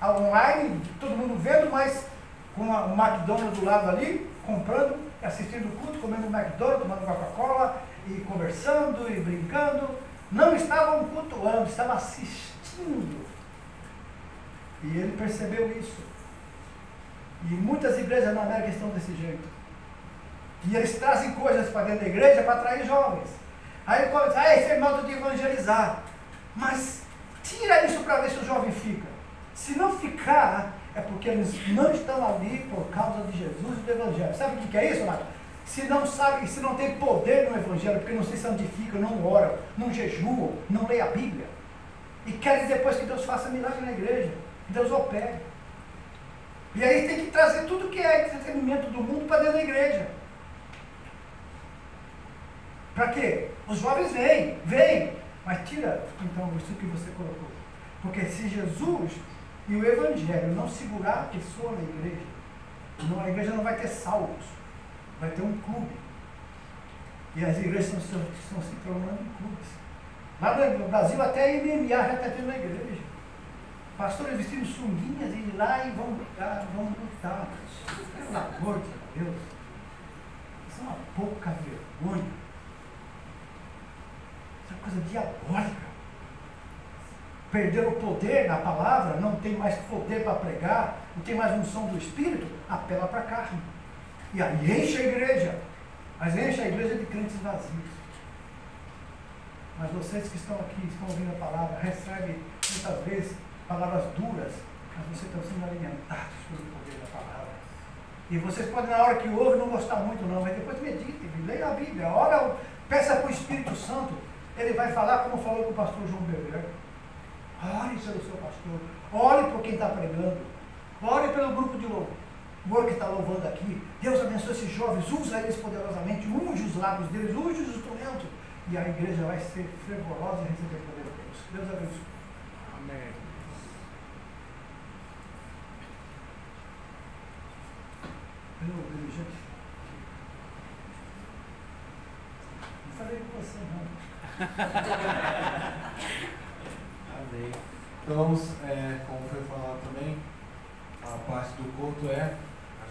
online, todo mundo vendo, mas com o McDonald's do lado ali, comprando, assistindo o culto, comendo McDonald's, tomando Coca-Cola e conversando e brincando. Não estavam cultuando, estavam assistindo. E ele percebeu isso. E muitas igrejas na América estão desse jeito. E eles trazem coisas para dentro da igreja para atrair jovens. Aí ele começa, esse é modo de evangelizar. Mas tira isso para ver se o jovem fica. Se não ficar, é porque eles não estão ali por causa de Jesus e do Evangelho. Sabe o que é isso, Marcos? Se não sabe, se não tem poder no Evangelho, porque não se santificam, não oram, não jejuam, não leem a Bíblia, e querem depois que Deus faça milagre na igreja, que Deus opere. E aí tem que trazer tudo que é entretenimento do mundo para dentro da igreja. Para quê? Os jovens vêm, mas tira então isso que você colocou. Porque se Jesus e o Evangelho não segurar a pessoa na igreja, a igreja não vai ter salvos, vai ter um clube. E as igrejas estão se tornando clubes. Lá no Brasil até MMA já está tendo na igreja. Pastores vestindo sunguinhas e ir lá e vão lutar. Pelo amor de Deus. Isso é uma pouca vergonha. Isso é coisa diabólica. Perderam o poder na palavra, não tem mais poder para pregar, não tem mais unção do Espírito, apela para a carne. E aí enche a igreja, mas enche a igreja de crentes vazios. Mas vocês que estão aqui, estão ouvindo a palavra, recebem muitas vezes palavras duras, mas vocês estão sendo alimentados pelo poder da palavra. E vocês podem, na hora que ouvem, não gostar muito não, mas depois meditem, leiam a Bíblia, ora, peça para o Espírito Santo, ele vai falar como falou com o pastor João Beber. Ore pelo seu pastor, ore por quem está pregando, ore pelo grupo de louvor que está louvando aqui. Deus abençoe esses jovens, usa eles poderosamente, unge os lábios deles, unge os instrumentos, e a igreja vai ser fervorosa e receber o poder de Deus. Deus abençoe. Amém. Não, igreja. Não falei com você, não. Amém. Então vamos, como foi falado também, a parte do culto a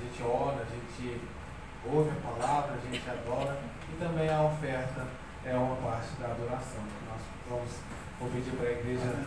gente ora, a gente ouve a palavra, a gente adora, e também a oferta é uma parte da adoração. Nós vou pedir para a igreja